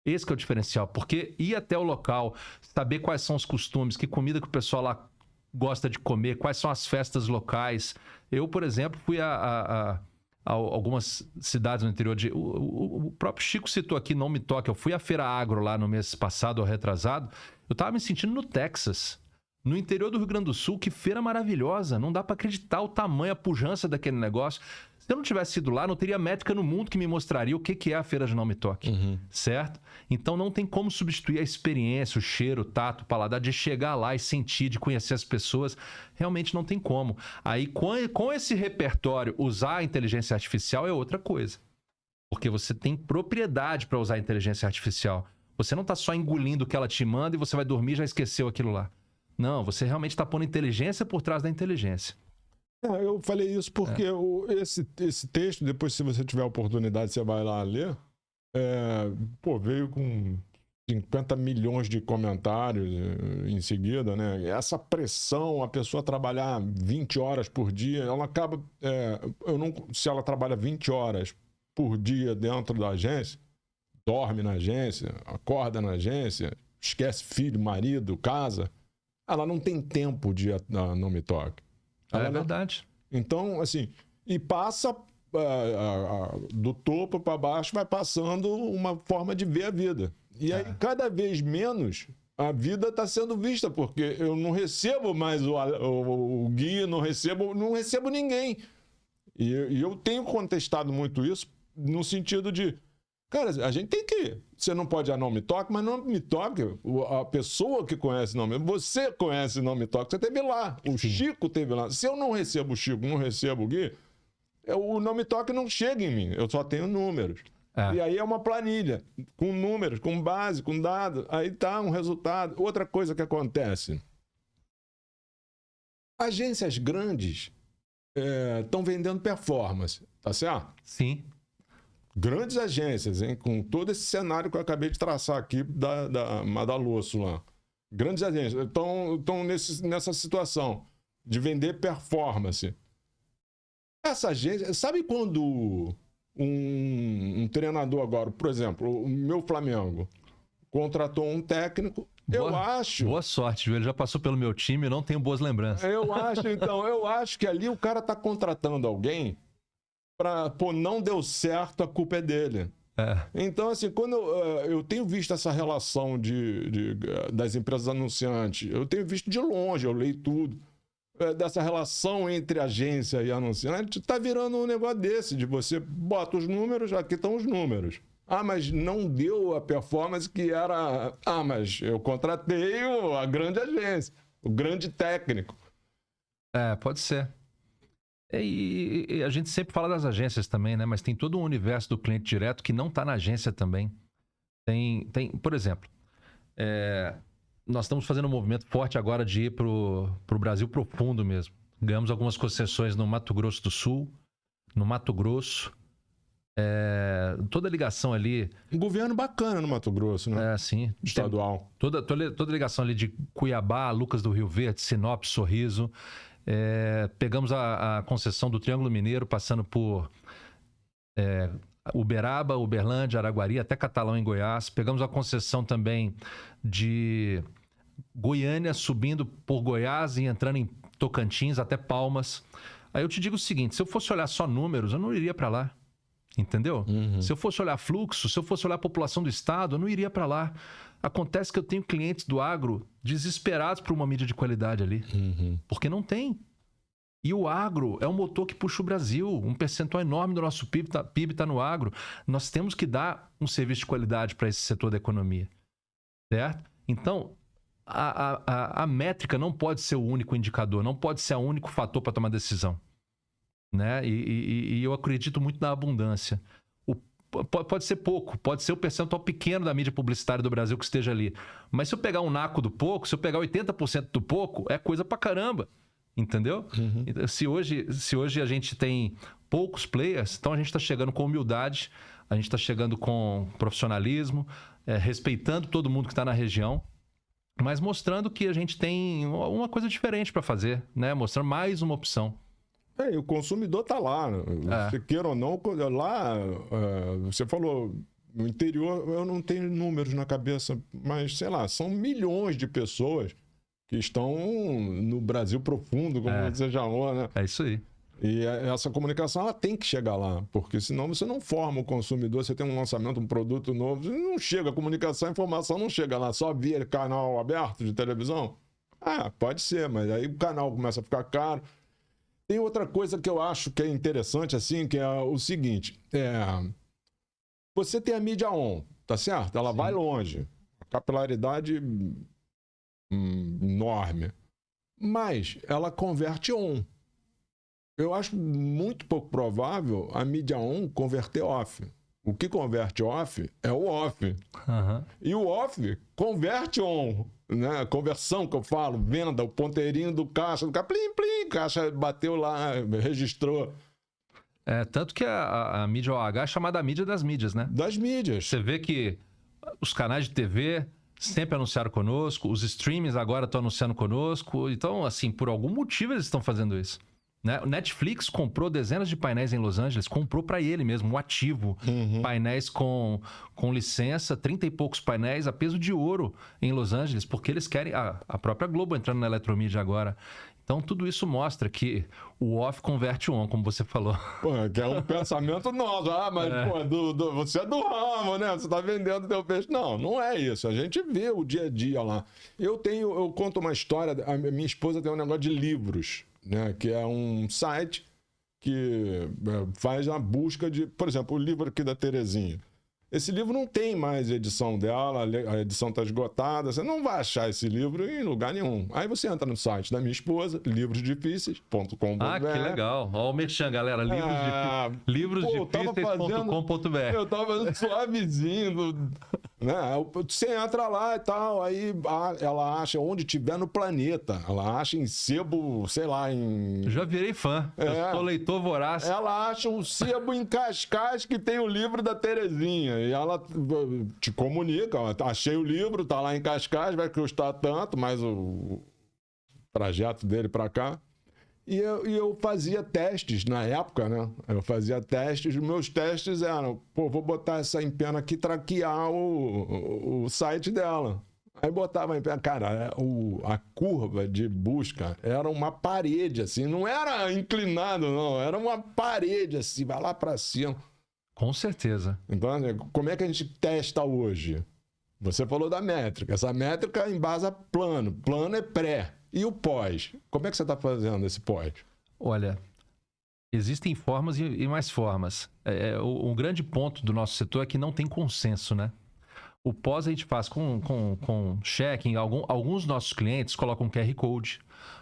Esse que é o diferencial, porque ir até o local, saber quais são os costumes, que comida que o pessoal lá gosta de comer, quais são as festas locais. Eu, por exemplo, fui a algumas cidades no interior de... O próprio Chico citou aqui, Não Me Toque. Eu fui à Feira Agro lá no mês passado ou retrasado. Eu tava me sentindo no Texas, no interior do Rio Grande do Sul. Que feira maravilhosa. Não dá para acreditar o tamanho, a pujança daquele negócio. Se eu não tivesse ido lá, não teria métrica no mundo que me mostraria o que é a Feira de Não Me Toque, certo? Então não tem como substituir a experiência, o cheiro, o tato, o paladar, de chegar lá e sentir, de conhecer as pessoas. Realmente não tem como. Aí, com esse repertório, usar a inteligência artificial é outra coisa. Porque você tem propriedade para usar a inteligência artificial. Você não está só engolindo o que ela te manda e você vai dormir e já esqueceu aquilo lá. Não, você realmente está pondo inteligência por trás da inteligência. Eu falei isso porque esse texto, depois, se você tiver a oportunidade, você vai lá ler, veio com 50 milhões de comentários em seguida, né? Essa pressão, a pessoa trabalhar 20 horas por dia, ela acaba... se ela trabalha 20 horas por dia dentro da agência, dorme na agência, acorda na agência, esquece filho, marido, casa, ela não tem tempo de Não Me Toque. É verdade. Então, assim, e passa do topo para baixo, vai passando uma forma de ver a vida. E aí, cada vez menos, a vida está sendo vista, porque eu não recebo mais o guia, não recebo ninguém. E eu tenho contestado muito isso, no sentido de, cara, a gente tem que... Você não pode Não Me Toque, mas Não Me Toque, a pessoa que conhece Não Me Toque, você conhece Não Me Toque, você teve lá, o Chico teve lá. Se eu não recebo o Chico, não recebo o Gui, o Não Me Toque não chega em mim, eu só tenho números. E aí é uma planilha, com números, com base, com dados, aí tá um resultado. Outra coisa que acontece, agências grandes estão vendendo performance, tá certo? Sim. Grandes agências, hein? Com todo esse cenário que eu acabei de traçar aqui da Madalosso lá. Grandes agências estão nessa situação de vender performance. Essa agência... Sabe quando um treinador agora, por exemplo, o meu Flamengo, contratou um técnico, eu acho... Boa sorte, ele já passou pelo meu time, eu não tenho boas lembranças. Eu acho que ali o cara tá contratando alguém... não deu certo, a culpa é dele. Então, assim, quando eu tenho visto essa relação das empresas anunciantes, eu tenho visto de longe, eu leio tudo, dessa relação entre agência e anunciante, tá virando um negócio desse, de você bota os números, aqui estão os números. Mas não deu a performance que era... mas eu contratei a grande agência, o grande técnico. Pode ser. E a gente sempre fala das agências também, né? Mas tem todo um universo do cliente direto que não está na agência também. Por exemplo, nós estamos fazendo um movimento forte agora de ir para o Brasil profundo mesmo. Ganhamos algumas concessões no Mato Grosso do Sul, no Mato Grosso. Toda a ligação ali... Um governo bacana no Mato Grosso, né? Sim. Estadual. Toda a ligação ali de Cuiabá, Lucas do Rio Verde, Sinop, Sorriso... pegamos a concessão do Triângulo Mineiro, passando por Uberaba, Uberlândia, Araguari, até Catalão, em Goiás. Pegamos a concessão também de Goiânia, subindo por Goiás e entrando em Tocantins, até Palmas. Aí eu te digo o seguinte, se eu fosse olhar só números, eu não iria para lá. Entendeu? Se eu fosse olhar fluxo, se eu fosse olhar a população do estado, eu não iria para lá. Acontece que eu tenho clientes do agro desesperados por uma mídia de qualidade ali. Porque não tem. E o agro é o motor que puxa o Brasil. Um percentual enorme do nosso PIB está no agro. Nós temos que dar um serviço de qualidade para esse setor da economia. Certo? Então, a métrica não pode ser o único indicador, não pode ser o único fator para tomar decisão. Né? E eu acredito muito na abundância. pode ser pouco, pode ser o percentual pequeno da mídia publicitária do Brasil que esteja ali. Mas se eu pegar um naco do pouco, se eu pegar 80% do pouco, é coisa pra caramba. Entendeu? Então, se hoje a gente tem poucos players, então a gente está chegando com humildade, a gente está chegando com profissionalismo, respeitando todo mundo que está na região, mas mostrando que a gente tem uma coisa diferente para fazer, né? Mostrando mais uma opção. E o consumidor tá lá. Você queira ou não, lá, você falou, no interior, eu não tenho números na cabeça, mas sei lá, são milhões de pessoas que estão no Brasil profundo, como você chamou, né? É isso aí. E essa comunicação, ela tem que chegar lá, porque senão você não forma o consumidor, você tem um lançamento, um produto novo, não chega, a comunicação, a informação não chega lá, só via canal aberto de televisão? Pode ser, mas aí o canal começa a ficar caro. Tem outra coisa que eu acho que é interessante, assim, que é o seguinte, você tem a mídia on, tá certo? Ela vai longe, a capilaridade enorme, mas ela converte on. Eu acho muito pouco provável a mídia on converter off. O que converte off é o off. E o off converte on, né? A conversão que eu falo, venda, o ponteirinho do caixa, plim, plim, caixa bateu lá, registrou. Tanto que a mídia OH é chamada a mídia das mídias, né? Das mídias. Você vê que os canais de TV sempre anunciaram conosco, os streamings agora estão anunciando conosco. Então, assim, por algum motivo eles estão fazendo isso. Né? O Netflix comprou dezenas de painéis em Los Angeles, comprou para ele mesmo, um ativo. Painéis com licença, 30 e poucos painéis a peso de ouro em Los Angeles, porque eles querem... A própria Globo entrando na eletromídia agora. Então, tudo isso mostra que o off converte o on, como você falou. Que é um pensamento nosso. Mas você é do ramo, né? Você tá vendendo teu peixe. Não é isso. A gente vê o dia a dia lá. Eu conto uma história, a minha esposa tem um negócio de livros, né? Que é um site que faz a busca de, por exemplo, o livro aqui da Terezinha. Esse livro não tem mais edição dela, a edição está esgotada, você não vai achar esse livro em lugar nenhum. Aí você entra no site da minha esposa, livrosdifíceis.com.br. Que legal. Olha o merchan, galera. Livrosdifíceis.com.br. Eu tava fazendo suavezinho, né? Você entra lá e tal, aí ela acha onde tiver no planeta. Ela acha em sebo, sei lá, em... Já virei fã. Eu sou leitor voraz. Ela acha um sebo em Cascais que tem o livro da Terezinha. E ela te comunica, achei o livro, tá lá em Cascais, vai custar tanto, mas o trajeto dele para cá. E eu fazia testes na época, né? Eu fazia testes, os meus testes eram, vou botar essa empena aqui, traquear o site dela. Aí botava a empena, cara, a curva de busca era uma parede, assim, não era inclinado, não, era uma parede, assim, vai lá para cima. Com certeza. Então, como é que a gente testa hoje? Você falou da métrica. Essa métrica embasa plano. Plano é pré. E o pós? Como é que você está fazendo esse pós? Olha, existem formas e mais formas. O grande ponto do nosso setor é que não tem consenso, né? O pós a gente faz com checking. Alguns nossos clientes colocam QR Code.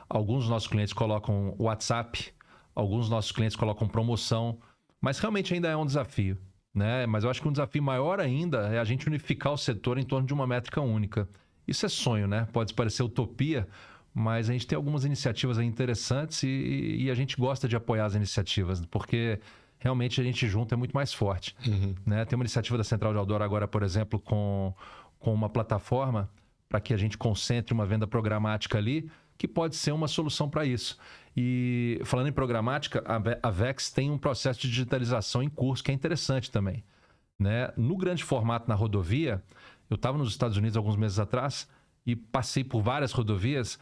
Alguns nossos clientes colocam WhatsApp. Alguns nossos clientes colocam promoção. Mas realmente ainda é um desafio, né? Mas eu acho que um desafio maior ainda é a gente unificar o setor em torno de uma métrica única. Isso é sonho, né? Pode parecer utopia, mas a gente tem algumas iniciativas aí interessantes e a gente gosta de apoiar as iniciativas, porque realmente a gente junto é muito mais forte. Né? Tem uma iniciativa da Central de Outdoor agora, por exemplo, com uma plataforma para que a gente concentre uma venda programática ali, que pode ser uma solução para isso. E falando em programática, a Vex tem um processo de digitalização em curso que é interessante também. Né? No grande formato na rodovia, eu estava nos Estados Unidos alguns meses atrás e passei por várias rodovias.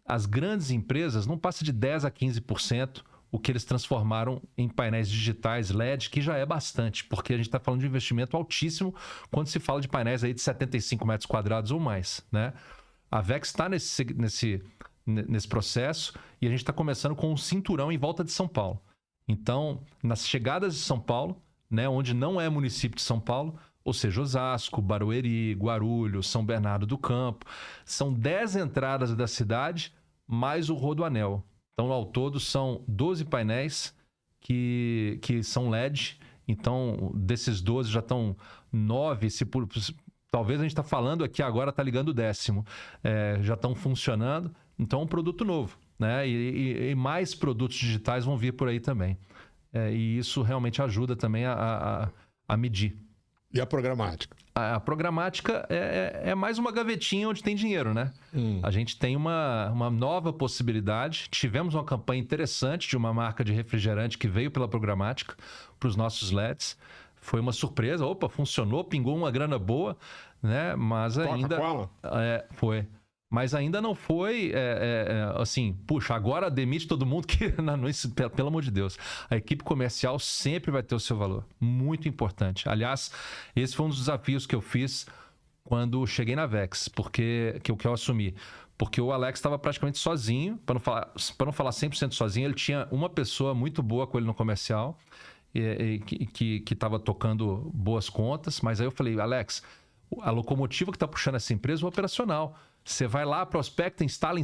As grandes empresas não passam de 10% a 15% o que eles transformaram em painéis digitais LED, que já é bastante, porque a gente está falando de investimento altíssimo quando se fala de painéis aí de 75 metros quadrados ou mais. Né? A Vex está nesse processo e a gente está começando com um cinturão em volta de São Paulo. Então, nas chegadas de São Paulo, né, onde não é município de São Paulo, ou seja, Osasco, Barueri, Guarulhos, São Bernardo do Campo, são 10 entradas da cidade, mais o Rodoanel. Então, ao todo, são 12 painéis que são LED Então, desses 12 já estão 9, talvez a gente está falando aqui agora, está ligando o 10º. Já estão funcionando. Então, é um produto novo, né? E mais produtos digitais vão vir por aí também. E isso realmente ajuda também a medir. E a programática? A programática é mais uma gavetinha onde tem dinheiro, né? A gente tem uma nova possibilidade. Tivemos uma campanha interessante de uma marca de refrigerante que veio pela programática para os nossos LEDs. Foi uma surpresa. Opa, funcionou, pingou uma grana boa, né? Mas ainda... Coca-Cola? Foi. Mas ainda não foi assim, puxa, agora demite todo mundo que... Não, isso, pelo amor de Deus. A equipe comercial sempre vai ter o seu valor. Muito importante. Aliás, esse foi um dos desafios que eu fiz quando cheguei na Vex, que eu assumi. Porque o Alex estava praticamente sozinho, para não falar 100% sozinho, ele tinha uma pessoa muito boa com ele no comercial, que estava tocando boas contas. Mas aí eu falei, Alex, a locomotiva que está puxando essa empresa é o operacional. Você vai lá, prospecta, instala,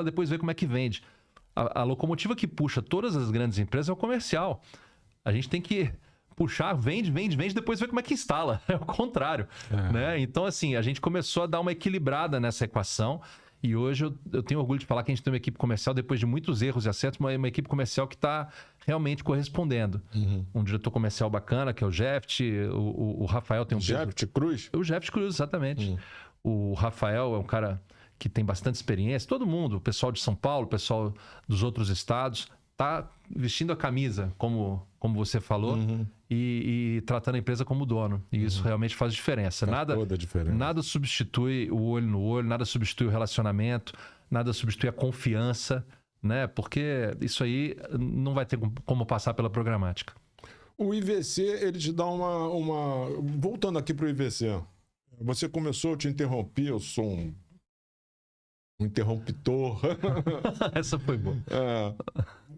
depois vê como é que vende. A locomotiva que puxa todas as grandes empresas é o comercial. A gente tem que puxar, vende, depois vê como é que instala. É o contrário. Né? Então, assim, a gente começou a dar uma equilibrada nessa equação. E hoje eu tenho orgulho de falar que a gente tem uma equipe comercial, depois de muitos erros e acertos, uma equipe comercial que está realmente correspondendo. Um diretor comercial bacana, que é o Jeft, o Rafael tem um... Jeft Cruz? O Jeft Cruz, exatamente. O Rafael é um cara que tem bastante experiência. Todo mundo, o pessoal de São Paulo, o pessoal dos outros estados, tá vestindo a camisa, como você falou, e tratando a empresa como dono. E isso realmente faz diferença. Toda a diferença. Nada substitui o olho no olho, nada substitui o relacionamento, nada substitui a confiança, né? Porque isso aí não vai ter como passar pela programática. O IVC, ele te dá uma... Voltando aqui para o IVC, você começou, eu te interrompi, eu sou um interruptor. Essa foi boa.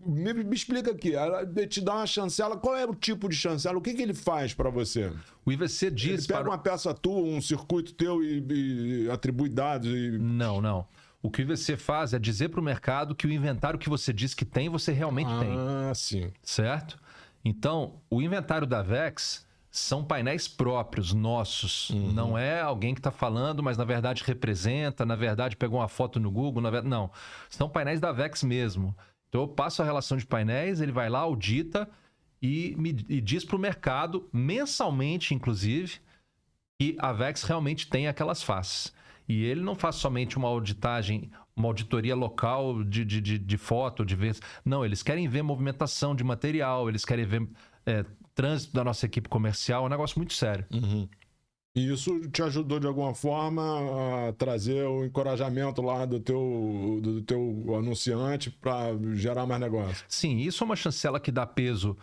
Me explica aqui, ela te dá uma chancela, qual é o tipo de chancela? O que ele faz para você? O IVC diz... Ele pega uma peça tua, um circuito teu e atribui dados e... Não. O que o IVC faz é dizer para o mercado que o inventário que você diz que tem, você realmente tem. Sim. Certo? Então, o inventário da Vex são painéis próprios, nossos. Não é alguém que está falando, mas na verdade representa, na verdade pegou uma foto no Google, não. São painéis da Vex mesmo. Então eu passo a relação de painéis, ele vai lá, audita e diz para o mercado, mensalmente inclusive, que a Vex realmente tem aquelas faces. E ele não faz somente uma auditagem, uma auditoria local de foto, de ver... Não, eles querem ver movimentação de material, eles querem ver trânsito da nossa equipe comercial, é um negócio muito sério. E isso te ajudou de alguma forma a trazer o encorajamento lá do teu anunciante para gerar mais negócio? Sim, isso é uma chancela que dá peso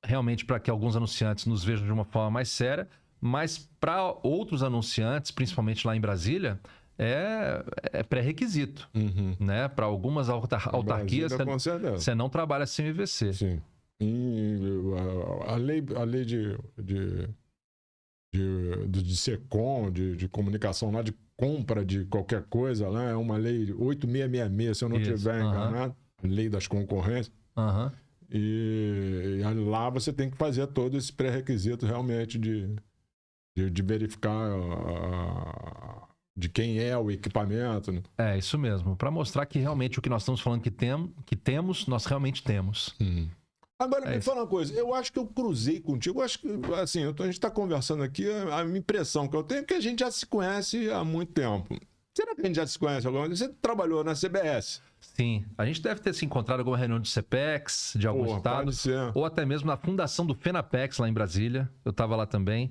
realmente para que alguns anunciantes nos vejam de uma forma mais séria, mas para outros anunciantes, principalmente lá em Brasília, é pré-requisito. Né? Para algumas autarquias, você não trabalha sem IVC. Sim. E a lei de SECOM, de comunicação lá, de compra de qualquer coisa lá, é uma lei 8666, se eu não estiver enganado, lei das concorrências. E lá você tem que fazer todo esse pré-requisito realmente de verificar de quem é o equipamento. Né? É, isso mesmo. Para mostrar que realmente o que nós estamos falando que temos, nós realmente temos. Agora, me fala uma coisa. Eu acho que eu cruzei contigo. Eu acho que, assim, a gente está conversando aqui, a impressão que eu tenho é que a gente já se conhece há muito tempo. Será que a gente já se conhece alguma vez? Você trabalhou na CBS? Sim. A gente deve ter se encontrado em alguma reunião de CPEX, de algum estado. Pode ser. Ou até mesmo na fundação do FENAPEX, lá em Brasília. Eu estava lá também.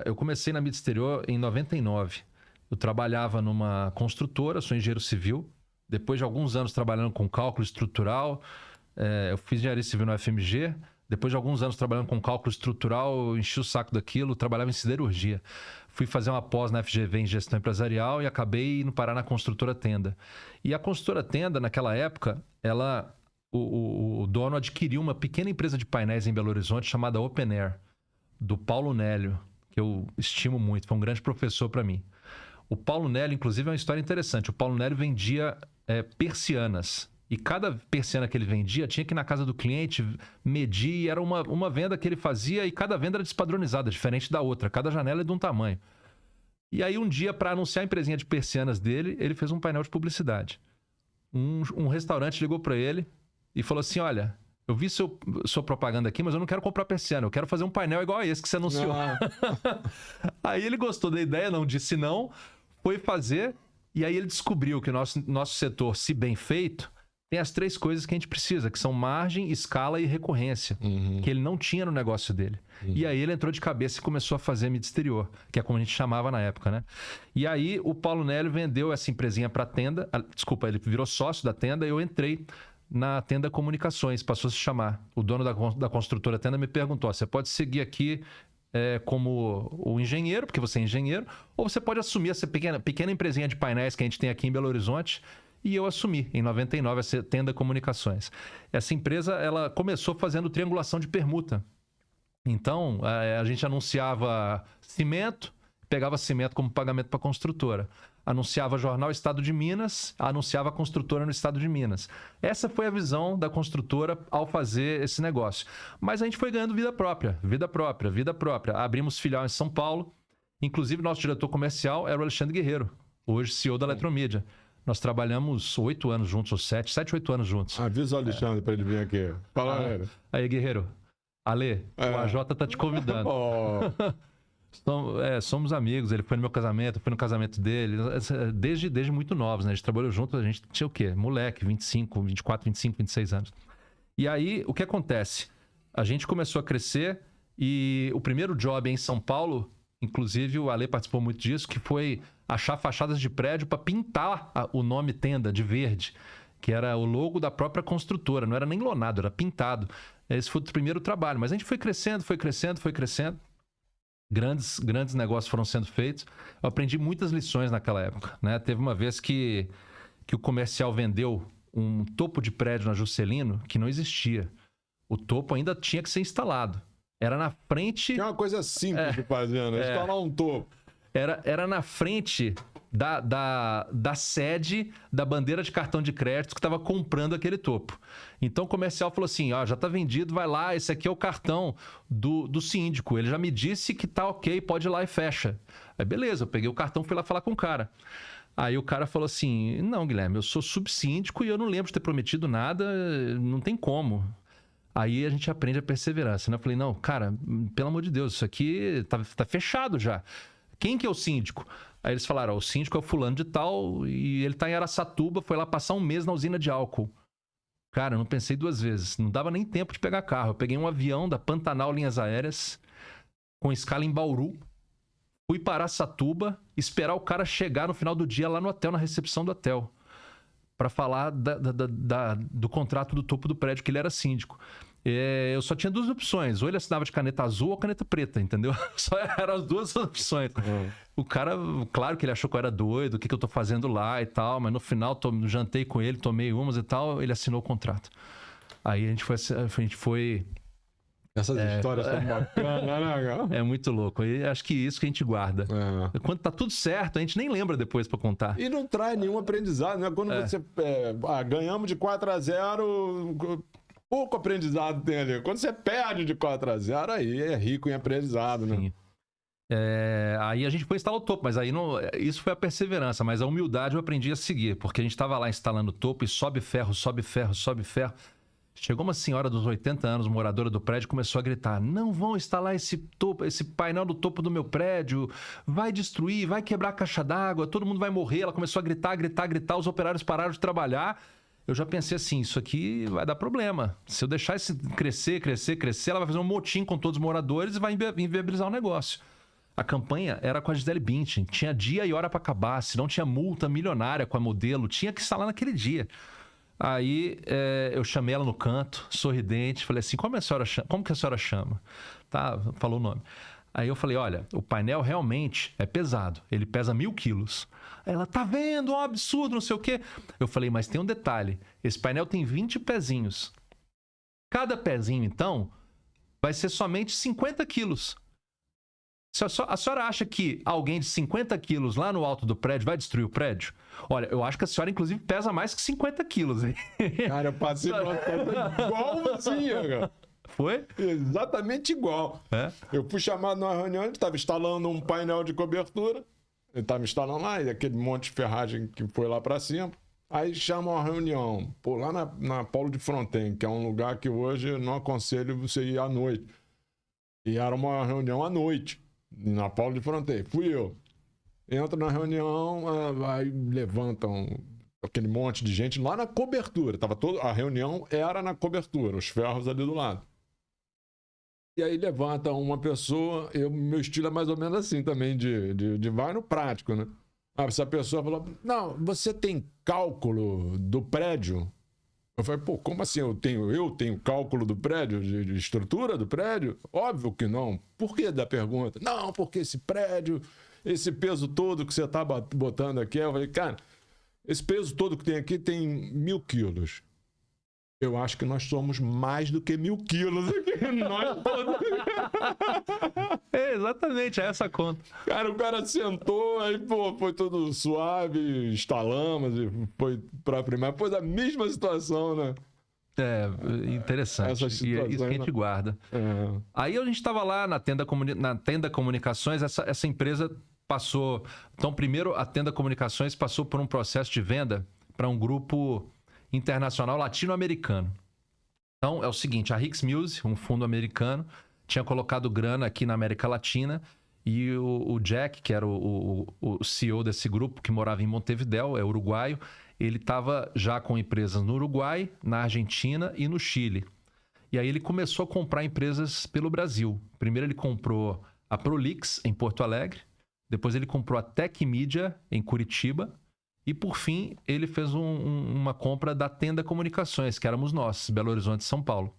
Eu comecei na mídia exterior em 99. Eu trabalhava numa construtora, sou engenheiro civil. Depois de alguns anos trabalhando com cálculo estrutural, eu fiz engenharia civil no FMG. Depois de alguns anos trabalhando com cálculo estrutural, eu enchi o saco daquilo, trabalhava em siderurgia. Fui fazer uma pós na FGV em gestão empresarial e acabei indo parar na construtora Tenda. E a construtora Tenda, naquela época, o dono adquiriu uma pequena empresa de painéis em Belo Horizonte chamada Open Air, do Paulo Nélio, que eu estimo muito, foi um grande professor para mim. O Paulo Nélio, inclusive, é uma história interessante. O Paulo Nélio vendia persianas E cada persiana que ele vendia tinha que ir na casa do cliente medir, e era uma venda que ele fazia e cada venda era despadronizada, diferente da outra. Cada janela é de um tamanho. E aí um dia, para anunciar a empresinha de persianas dele, ele fez um painel de publicidade. Um restaurante ligou para ele e falou assim, olha, eu vi sua propaganda aqui, mas eu não quero comprar persiana, eu quero fazer um painel igual a esse que você anunciou. Aí ele gostou da ideia, não disse não, foi fazer, e aí ele descobriu que o nosso setor, se bem feito, tem as 3 coisas que a gente precisa, que são margem, escala e recorrência, que ele não tinha no negócio dele. E aí ele entrou de cabeça e começou a fazer mídia exterior, que é como a gente chamava na época, né? E aí o Paulo Nélio vendeu essa empresinha para a Tenda, desculpa, ele virou sócio da Tenda e eu entrei na Tenda Comunicações, passou a se chamar. O dono da construtora Tenda me perguntou, você pode seguir aqui como o engenheiro, porque você é engenheiro, ou você pode assumir essa pequena empresinha de painéis que a gente tem aqui em Belo Horizonte. E eu assumi, em 99, essa Tenda Comunicações. Essa empresa, ela começou fazendo triangulação de permuta. Então, a gente anunciava cimento, pegava cimento como pagamento para a construtora. Anunciava jornal Estado de Minas, anunciava a construtora no Estado de Minas. Essa foi a visão da construtora ao fazer esse negócio. Mas a gente foi ganhando vida própria. Abrimos filial em São Paulo. Inclusive, nosso diretor comercial era o Alexandre Guerreiro, hoje CEO da Eletromídia. Nós trabalhamos 8 anos juntos, ou 7, 8 anos juntos. Avisa o Alexandre para ele vir aqui. Fala, ele. Aí, Guerreiro. Ale, o AJ tá te convidando. Somos amigos, ele foi no meu casamento, eu fui no casamento dele, desde muito novos, né? A gente trabalhou junto, a gente tinha o quê? Moleque, 25, 24, 25, 26 anos. E aí, o que acontece? A gente começou a crescer e o primeiro job em São Paulo, inclusive o Ale participou muito disso, que foi achar fachadas de prédio para pintar o nome Tenda de verde, que era o logo da própria construtora, não era nem lonado, era pintado. Esse foi o primeiro trabalho, mas a gente foi crescendo. Grandes negócios foram sendo feitos. Eu aprendi muitas lições naquela época, né? Teve uma vez que o comercial vendeu um topo de prédio na Juscelino que não existia. O topo ainda tinha que ser instalado. Era na frente... Que é uma coisa simples de fazer, né? Instalar um topo. Era na frente da sede da bandeira de cartão de crédito que estava comprando aquele topo. Então o comercial falou assim, ó, já está vendido, vai lá, esse aqui é o cartão do síndico. Ele já me disse que tá ok, pode ir lá e fecha. Aí beleza, eu peguei o cartão, fui lá falar com o cara. Aí o cara falou assim, não, Guilherme, eu sou subsíndico e eu não lembro de ter prometido nada, não tem como. Aí a gente aprende a perseverança, né? Eu falei, não, cara, pelo amor de Deus, isso aqui tá fechado já. Quem que é o síndico? Aí eles falaram, ó, o síndico é o fulano de tal e ele tá em Araçatuba, foi lá passar um mês na usina de álcool. Cara, eu não pensei 2 vezes, não dava nem tempo de pegar carro. Eu peguei um avião da Pantanal Linhas Aéreas, com escala em Bauru, fui para Araçatuba, esperar o cara chegar no final do dia lá no hotel, na recepção do hotel, para falar do contrato do topo do prédio, que ele era síndico. Eu só tinha 2 opções, ou ele assinava de caneta azul ou caneta preta, entendeu? Só eram as 2 opções. O cara, claro que ele achou que eu era doido, o que eu tô fazendo lá e tal, mas no final jantei com ele, tomei umas e tal, ele assinou o contrato. Aí a gente foi... Essas histórias são bacanas, né, cara? É muito louco. E acho que isso que a gente guarda. Quando tá tudo certo, a gente nem lembra depois pra contar. E não traz nenhum aprendizado, né? Quando você... ganhamos de 4-0... Pouco aprendizado tem ali. Quando você perde de 4-0, aí é rico em aprendizado, né? Sim. Aí a gente foi instalar o topo, mas aí não, isso foi a perseverança, mas a humildade eu aprendi a seguir, porque a gente estava lá instalando o topo e sobe ferro. Chegou uma senhora dos 80 anos, moradora do prédio, começou a gritar, não vão instalar esse painel do topo do meu prédio, vai destruir, vai quebrar a caixa d'água, todo mundo vai morrer. Ela começou a gritar, os operários pararam de trabalhar. Eu já pensei assim, isso aqui vai dar problema. Se eu deixar isso crescer, ela vai fazer um motim com todos os moradores e vai inviabilizar o negócio. A campanha era com a Gisele Bündchen, tinha dia e hora para acabar, se não tinha multa milionária com a modelo, tinha que instalar naquele dia. Aí eu chamei ela no canto, sorridente, falei assim, como que a senhora chama? Tá, falou o nome. Aí eu falei, olha, o painel realmente é pesado, ele pesa 1.000 quilos. Ela, tá vendo? Um absurdo, não sei o quê. Eu falei, mas tem um detalhe, esse painel tem 20 pezinhos. Cada pezinho, então, vai ser somente 50 quilos. A senhora acha que alguém de 50 quilos lá no alto do prédio vai destruir o prédio? Olha, eu acho que a senhora, inclusive, pesa mais que 50 quilos, hein? Cara, eu passei por uma coisa igualzinha, cara. Foi? Exatamente igual. É? Eu fui chamado numa reunião, ele estava instalando um painel de cobertura. Ele estava instalando lá, e aquele monte de ferragem que foi lá para cima. Aí chamam uma reunião, pô, lá na Paulo de Fronten, que é um lugar que hoje eu não aconselho você ir à noite. E era uma reunião à noite, na Paulo de Fronten. Fui eu. Entro na reunião, aí levantam aquele monte de gente lá na cobertura. A reunião era na cobertura, os ferros ali do lado. E aí levanta uma pessoa, meu estilo é mais ou menos assim também, de vai no prático, né? Essa pessoa falou, não, você tem cálculo do prédio? Eu falei, pô, como assim eu tenho cálculo do prédio, de estrutura do prédio? Óbvio que não. Por que da pergunta? Não, porque esse prédio, esse peso todo que você tá botando aqui, eu falei, cara, esse peso todo que tem aqui tem 1.000 quilos. Eu acho que nós somos mais do que 1.000 quilos aqui. Nós todos. Exatamente, é essa conta. Cara, o cara sentou, aí, pô, foi tudo suave, instalamos e foi pra primária. Pois a mesma situação, né? É, interessante. Essas E é situações, isso que a gente guarda. É. Aí a gente estava lá na tenda Comunicações, essa empresa passou... Então, primeiro, a tenda Comunicações passou por um processo de venda para um grupo internacional latino-americano. Então, é o seguinte, a Hicks Mills, um fundo americano, tinha colocado grana aqui na América Latina e o Jack, que era o CEO desse grupo, que morava em Montevidéu, é uruguaio, ele estava já com empresas no Uruguai, na Argentina e no Chile. E aí ele começou a comprar empresas pelo Brasil. Primeiro ele comprou a Prolix, em Porto Alegre, depois ele comprou a Tech Media, em Curitiba, e, por fim, ele fez uma compra da Tenda Comunicações, que éramos nós, Belo Horizonte e São Paulo.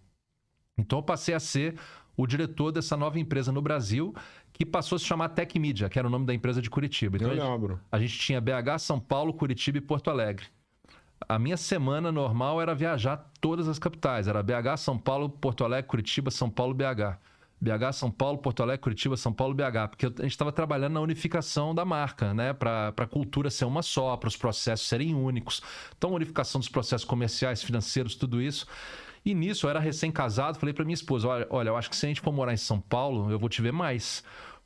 Então, eu passei a ser o diretor dessa nova empresa no Brasil, que passou a se chamar Tech Media, que era o nome da empresa de Curitiba. Então, Eu lembro. a gente tinha BH, São Paulo, Curitiba e Porto Alegre. A minha semana normal era viajar todas as capitais. Era BH, São Paulo, Porto Alegre, Curitiba, São Paulo, BH. BH, São Paulo, Porto Alegre, Curitiba, São Paulo, BH. Porque a gente estava trabalhando na unificação da marca, né? Para a cultura ser uma só, para os processos serem únicos. Então, unificação dos processos comerciais, financeiros, tudo isso. E nisso, eu era recém-casado, falei para minha esposa, olha, eu acho que se a gente for morar em São Paulo, eu vou te ver mais.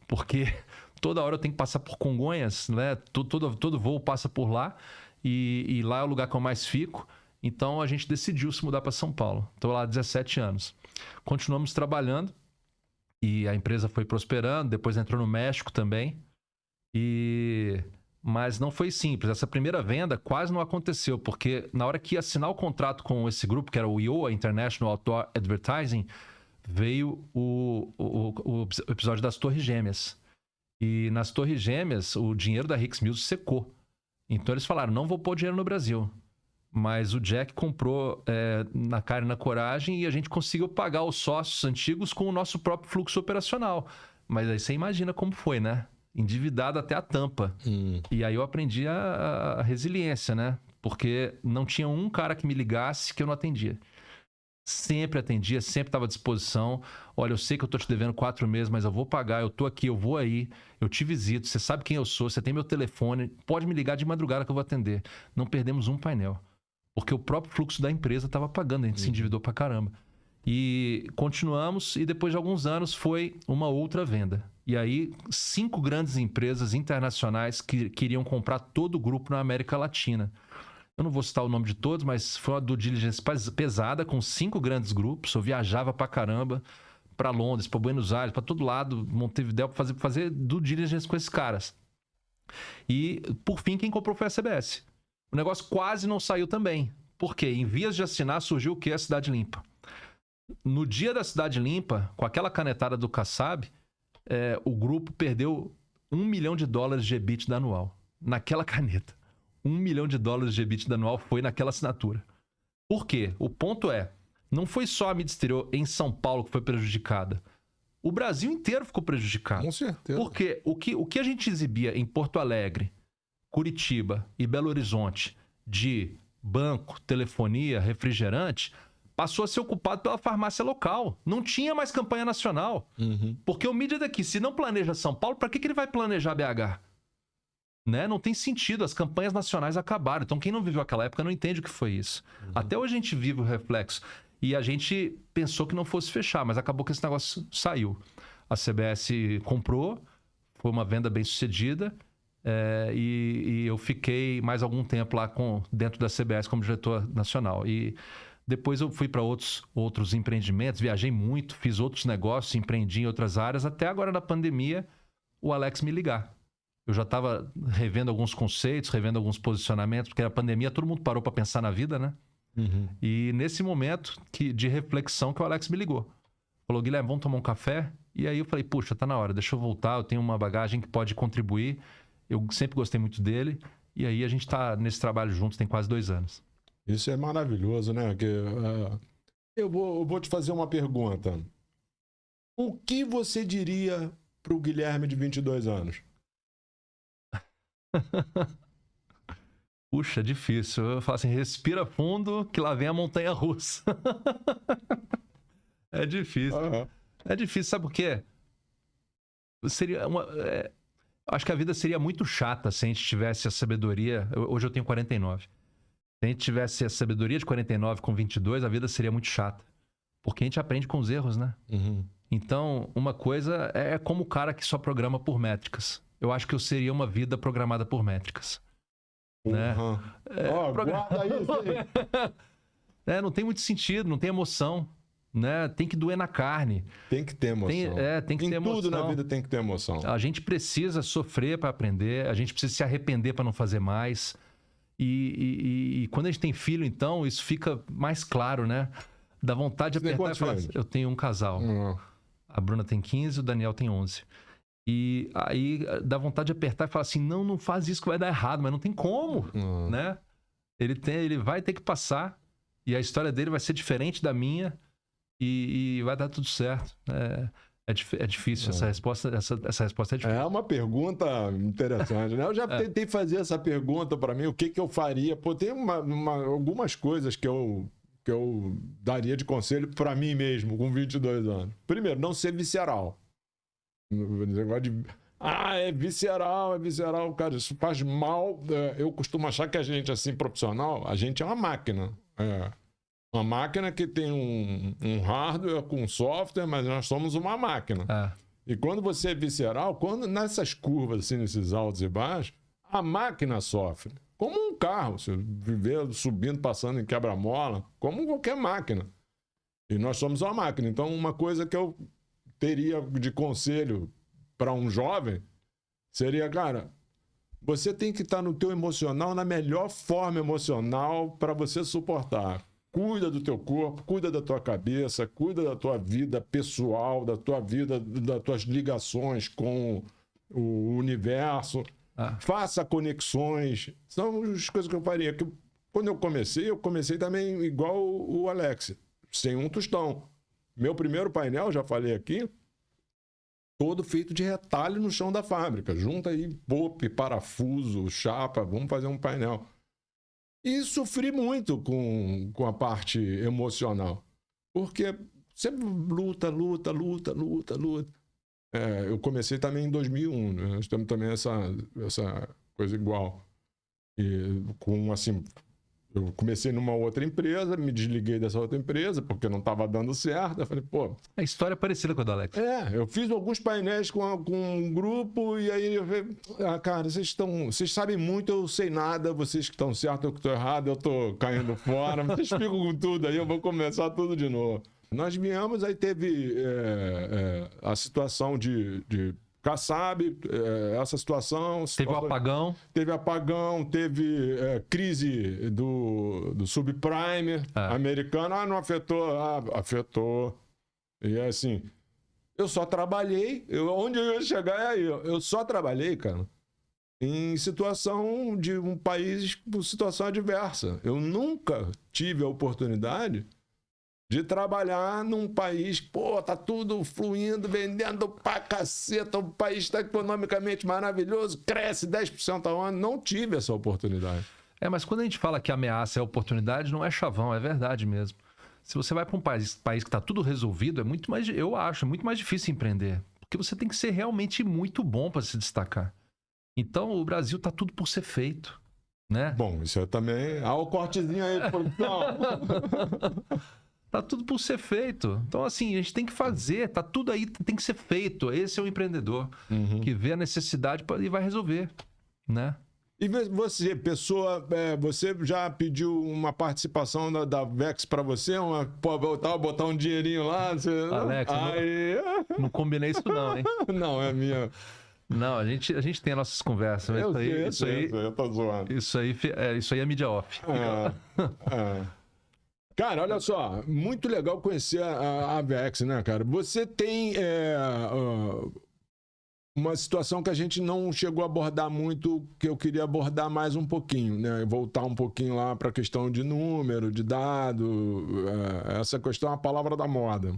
Porque toda hora eu tenho que passar por Congonhas, né? Todo voo passa por lá. E lá é o lugar que eu mais fico. Então, a gente decidiu se mudar para São Paulo. Estou lá há 17 anos. Continuamos trabalhando. E a empresa foi prosperando, depois entrou no México também. Mas não foi simples. Essa primeira venda quase não aconteceu, porque na hora que ia assinar o contrato com esse grupo, que era o IOA, International Outdoor Advertising, veio o episódio das Torres Gêmeas. E nas Torres Gêmeas, o dinheiro da Hicks Mills secou. Então eles falaram, não vou pôr dinheiro no Brasil. Mas o Jack comprou na cara e na coragem e a gente conseguiu pagar os sócios antigos com o nosso próprio fluxo operacional. Mas aí você imagina como foi, né? Endividado até a tampa. E aí eu aprendi a resiliência, né? Porque não tinha um cara que me ligasse que eu não atendia. Sempre atendia, sempre estava à disposição. Olha, eu sei que eu tô te devendo 4 meses, mas eu vou pagar, eu tô aqui, eu vou aí, eu te visito, você sabe quem eu sou, você tem meu telefone, pode me ligar de madrugada que eu vou atender. Não perdemos um painel. Porque o próprio fluxo da empresa estava pagando, a gente se endividou pra caramba. E continuamos, e depois de alguns anos foi uma outra venda. E aí, 5 grandes empresas internacionais que queriam comprar todo o grupo na América Latina. Eu não vou citar o nome de todos, mas foi uma due diligence pesada, com 5 grandes grupos. Eu viajava pra caramba, pra Londres, pra Buenos Aires, pra todo lado, Montevidéu, pra fazer due diligence com esses caras. E, por fim, quem comprou foi a CBS. O negócio quase não saiu também. Por quê? Em vias de assinar, surgiu o quê? A Cidade Limpa. No dia da Cidade Limpa, com aquela canetada do Kassab, o grupo perdeu $1 milhão de EBITDA anual. Naquela caneta. $1 milhão de EBITDA anual foi naquela assinatura. Por quê? O ponto não foi só a mídia exterior em São Paulo que foi prejudicada. O Brasil inteiro ficou prejudicado. Com certeza. Porque o que a gente exibia em Porto Alegre, Curitiba e Belo Horizonte de banco, telefonia, refrigerante, passou a ser ocupado pela farmácia local. Não tinha mais campanha nacional. Porque o mídia daqui, se não planeja São Paulo, para que ele vai planejar BH? Né? Não tem sentido, as campanhas nacionais acabaram. Então quem não viveu aquela época não entende o que foi isso. Até hoje a gente vive o reflexo. E a gente pensou que não fosse fechar, mas acabou que esse negócio saiu. A CBS comprou, foi uma venda bem sucedida, e eu fiquei mais algum tempo lá dentro da CBS como diretor nacional. E depois eu fui para outros empreendimentos, viajei muito, fiz outros negócios, empreendi em outras áreas, até agora na pandemia o Alex me ligar. Eu já estava revendo alguns conceitos, revendo alguns posicionamentos, porque na pandemia todo mundo parou para pensar na vida, né? E nesse momento de reflexão que o Alex me ligou. Falou, Guilherme, vamos tomar um café? E aí eu falei, puxa, tá na hora, deixa eu voltar, eu tenho uma bagagem que pode contribuir. Eu sempre gostei muito dele. E aí a gente tá nesse trabalho juntos tem quase 2 anos. Isso é maravilhoso, né? Eu vou te fazer uma pergunta. O que você diria pro Guilherme de 22 anos? Puxa, difícil. Eu falo assim, respira fundo que lá vem a montanha russa. É difícil. É difícil, sabe por quê? Seria acho que a vida seria muito chata se a gente tivesse a sabedoria... Hoje eu tenho 49. Se a gente tivesse a sabedoria de 49 com 22, a vida seria muito chata. Porque a gente aprende com os erros, né? Então, uma coisa é como o cara que só programa por métricas. Eu acho que eu seria uma vida programada por métricas. Né? Guarda isso aí. Não tem muito sentido, não tem emoção. Né? Tem que doer na carne. Tem que ter emoção. Tem que ter emoção. Em tudo na vida tem que ter emoção. A gente precisa sofrer para aprender, a gente precisa se arrepender para não fazer mais. E quando a gente tem filho, então, isso fica mais claro, né? Dá vontade de apertar e falar assim, eu tenho um casal. A Bruna tem 15, o Daniel tem 11. E aí dá vontade de apertar e falar assim, não faz isso que vai dar errado, mas não tem como, né? Ele vai ter que passar e a história dele vai ser diferente da minha e vai dar tudo certo. É difícil, essa resposta é difícil. É uma pergunta interessante, né? Eu já tentei fazer essa pergunta para mim, o que eu faria. Pô, tem algumas coisas que eu daria de conselho para mim mesmo, com 22 anos. Primeiro, não ser visceral. Negócio de... é visceral, cara, isso faz mal. Eu costumo achar que a gente, assim, profissional, a gente é uma máquina. Uma máquina que tem um hardware com software, mas nós somos uma máquina. E quando você é visceral, quando nessas curvas, assim, nesses altos e baixos, a máquina sofre. Como um carro, você viver subindo, passando em quebra-mola, como qualquer máquina. E nós somos uma máquina. Então, uma coisa que eu teria de conselho para um jovem seria, cara, você tem que estar no teu emocional, na melhor forma emocional para você suportar. Cuida do teu corpo, cuida da tua cabeça, cuida da tua vida pessoal, da tua vida, das tuas ligações com o universo. Faça conexões. São as coisas que eu faria. Quando eu comecei também igual o Alex, sem um tostão. Meu primeiro painel, já falei aqui, todo feito de retalho no chão da fábrica. Junta aí pope, parafuso, chapa, vamos fazer um painel. E sofri muito com a parte emocional. Porque sempre luta. Eu comecei também em 2001, né? Nós temos também essa coisa igual. E assim, eu comecei numa outra empresa, me desliguei dessa outra empresa, porque não estava dando certo. Eu falei, pô... A história é parecida com a do Alex. Eu fiz alguns painéis com um grupo, e aí eu falei, cara, vocês sabem muito, eu sei nada, vocês que estão certos, eu que estou errado, eu estou caindo fora, vocês ficam com tudo aí, eu vou começar tudo de novo. Nós viemos, aí teve a situação de Kassab, essa situação... Teve o apagão. Teve apagão, teve crise do subprime americano. Não afetou? Afetou. E assim, eu só trabalhei, onde eu ia chegar é aí. Eu só trabalhei, cara, em situação de um país com situação adversa. Eu nunca tive a oportunidade de trabalhar num país, tá tudo fluindo, vendendo pra caceta, o país está economicamente maravilhoso, cresce 10% ao ano. Não tive essa oportunidade. Mas quando a gente fala que ameaça é oportunidade, não é chavão, é verdade mesmo. Se você vai para um país que está tudo resolvido, eu acho, é muito mais difícil empreender. Porque você tem que ser realmente muito bom para se destacar. Então, o Brasil está tudo por ser feito, né? Bom, isso eu também... o cortezinho aí, produção. Tá tudo por ser feito. Então, assim, a gente tem que fazer. Tá tudo aí, tem que ser feito. Esse é o empreendedor que vê a necessidade e vai resolver, né? E você, pessoa, você já pediu uma participação da Vex para você? Botar um dinheirinho lá? Alex, não combinei isso não, hein? Não, é minha... Não, a gente tem as nossas conversas. Mas eu tô zoando. Isso aí é mídia off. Cara, olha só, muito legal conhecer a Vex, né, cara? Você tem uma situação que a gente não chegou a abordar muito, que eu queria abordar mais um pouquinho, né? Voltar um pouquinho lá para a questão de número, de dado, essa questão é a palavra da moda.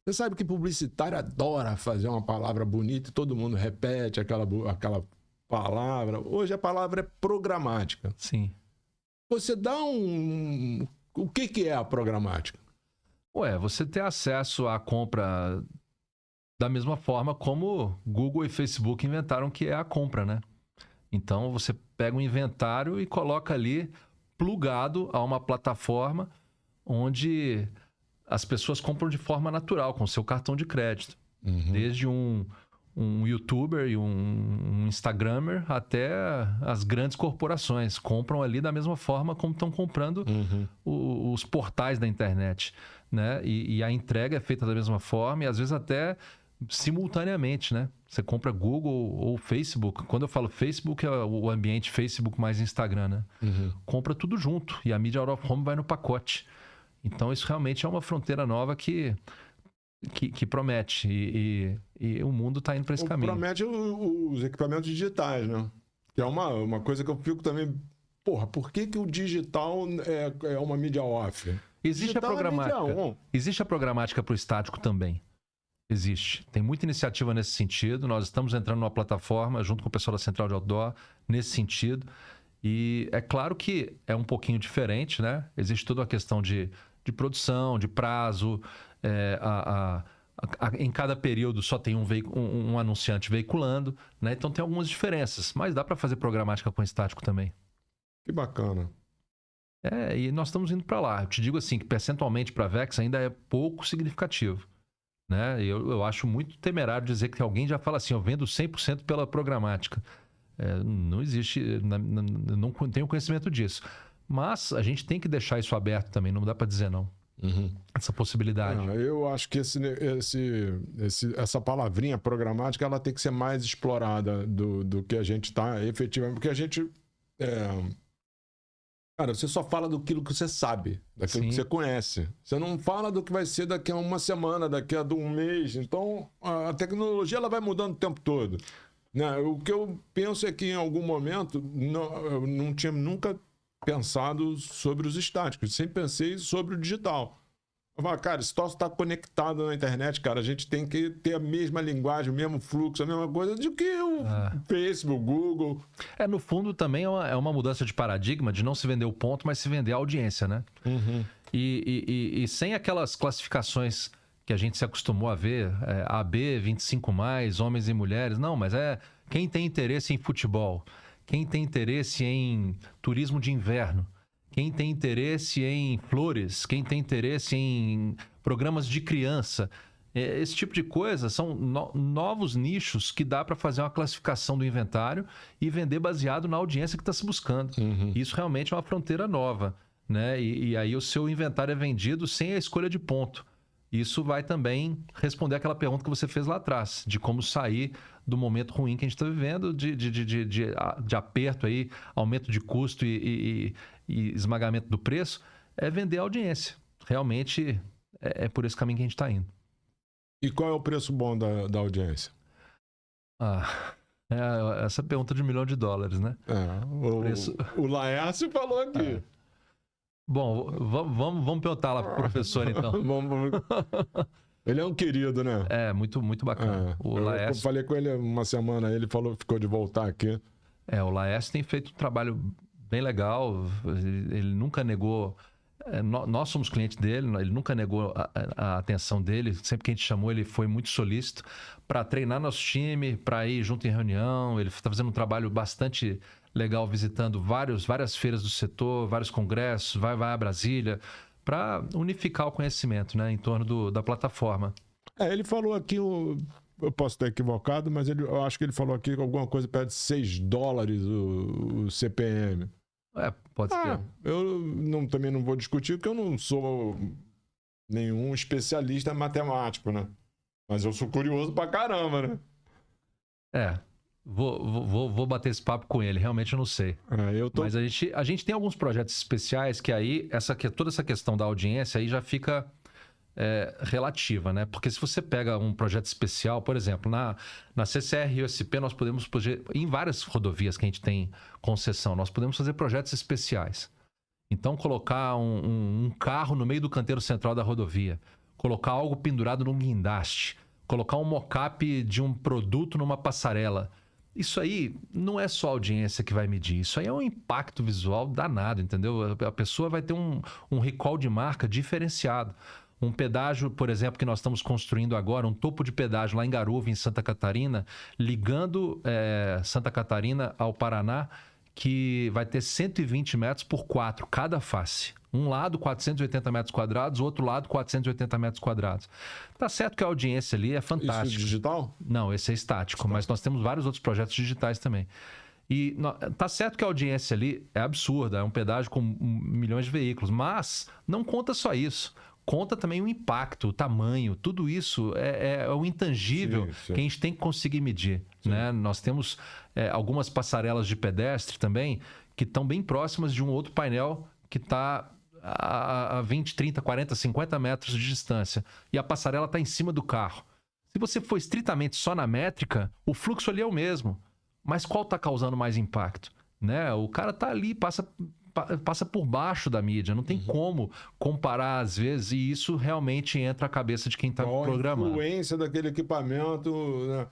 Você sabe que publicitário adora fazer uma palavra bonita e todo mundo repete aquela palavra. Hoje a palavra é programática. Sim. Você dá O que é a programática? Você ter acesso à compra da mesma forma como Google e Facebook inventaram que é a compra, né? Então, você pega um inventário e coloca ali plugado a uma plataforma onde as pessoas compram de forma natural, com seu cartão de crédito. Desde um youtuber e um instagrammer até as grandes corporações compram ali da mesma forma como estão comprando os portais da internet, né? E a entrega é feita da mesma forma e às vezes até simultaneamente, né? Você compra Google ou Facebook. Quando eu falo Facebook, é o ambiente Facebook mais Instagram, né? Compra tudo junto e a mídia out of home vai no pacote. Então isso realmente é uma fronteira nova que promete e o mundo está indo para esse caminho. Promete os equipamentos digitais, né? Que é uma coisa que eu fico também... Porra, por que o digital é uma mídia off? Existe a programática. Existe a programática para o estático também. Existe. Tem muita iniciativa nesse sentido. Nós estamos entrando numa plataforma junto com o pessoal da Central de Outdoor nesse sentido. E é claro que é um pouquinho diferente, né? Existe toda a questão de produção, de prazo. Em cada período só tem um anunciante veiculando, né? Então tem algumas diferenças. Mas dá para fazer programática com estático também. Que bacana. E nós estamos indo para lá. Eu te digo assim, que percentualmente para a Vex ainda é pouco significativo. Né? Eu acho muito temerário dizer que alguém já fala assim, eu vendo 100% pela programática. Não existe, não tenho conhecimento disso. Mas a gente tem que deixar isso aberto também, não dá para dizer não. Essa possibilidade. Eu acho que essa palavrinha programática ela tem que ser mais explorada do que a gente está efetivamente. Porque a gente... Cara, você só fala daquilo que você sabe, daquilo que você conhece. Você não fala do que vai ser daqui a uma semana, daqui a um mês. Então, a tecnologia ela vai mudando o tempo todo. Né? O que eu penso é que em algum momento eu não tinha nunca pensado sobre os estáticos. Sempre pensei sobre o digital. Eu falo, cara, se troço está conectado na internet, cara, a gente tem que ter a mesma linguagem, o mesmo fluxo, a mesma coisa do que o Facebook, o Google. No fundo também é uma mudança de paradigma de não se vender o ponto, mas se vender a audiência, né? E sem aquelas classificações que a gente se acostumou a ver, AB, 25+, homens e mulheres. Não, mas quem tem interesse em futebol, quem tem interesse em turismo de inverno, quem tem interesse em flores, quem tem interesse em programas de criança, esse tipo de coisa são novos nichos que dá para fazer uma classificação do inventário e vender baseado na audiência que está se buscando. Isso realmente é uma fronteira nova, né? E aí o seu inventário é vendido sem a escolha de ponto. Isso vai também responder aquela pergunta que você fez lá atrás, de como sair do momento ruim que a gente está vivendo, de aperto aí, aumento de custo e esmagamento do preço, é vender a audiência. Realmente é por esse caminho que a gente está indo. E qual é o preço bom da audiência? Essa pergunta de $1 milhão, né? O Laércio falou aqui. Bom, vamos perguntar lá pro professor, então. Ele é um querido, né? Muito, muito bacana. Eu falei com ele uma semana, ele ficou de voltar aqui. O Laércio tem feito um trabalho bem legal, ele nunca negou Nós somos clientes dele, ele nunca negou a atenção dele. Sempre que a gente chamou, ele foi muito solícito para treinar nosso time, para ir junto em reunião. Ele está fazendo um trabalho bastante legal, visitando várias feiras do setor, vários congressos, vai a Brasília, para unificar o conhecimento, né, em torno da plataforma. Ele falou aqui, eu posso estar equivocado, mas eu acho que ele falou aqui alguma coisa perto de $6 o CPM. Pode ser. Eu também não vou discutir, porque eu não sou nenhum especialista matemático, né? Mas eu sou curioso pra caramba, né? Vou bater esse papo com ele, realmente eu não sei. Mas a gente tem alguns projetos especiais que aí, toda essa questão da audiência aí já fica relativa, né? Porque se você pega um projeto especial, por exemplo, na CCR e USP, nós podemos, em várias rodovias que a gente tem concessão, nós podemos fazer projetos especiais. Então, colocar um carro no meio do canteiro central da rodovia, colocar algo pendurado num guindaste, colocar um mock-up de um produto numa passarela. Isso aí não é só a audiência que vai medir, isso aí é um impacto visual danado, entendeu? A pessoa vai ter um recall de marca diferenciado. Um pedágio, por exemplo, que nós estamos construindo agora, um topo de pedágio lá em Garuva, em Santa Catarina, ligando Santa Catarina ao Paraná, que vai ter 120 metros por 4, cada face. Um lado 480 metros quadrados, o outro lado 480 metros quadrados. Tá certo que a audiência ali é fantástica. Isso é digital? Não, esse é estático, mas nós temos vários outros projetos digitais também. E tá certo que a audiência ali é absurda, é um pedágio com milhões de veículos, mas não conta só isso. Conta também o impacto, o tamanho, tudo isso é o intangível que a gente tem que conseguir medir. Né? Nós temos algumas passarelas de pedestre também que estão bem próximas de um outro painel que está a 20, 30, 40, 50 metros de distância. E a passarela está em cima do carro. Se você for estritamente só na métrica, o fluxo ali é o mesmo. Mas qual está causando mais impacto? Né? O cara está ali, passa por baixo da mídia, não tem como comparar às vezes, e isso realmente entra a cabeça de quem está programando. A influência daquele equipamento, né?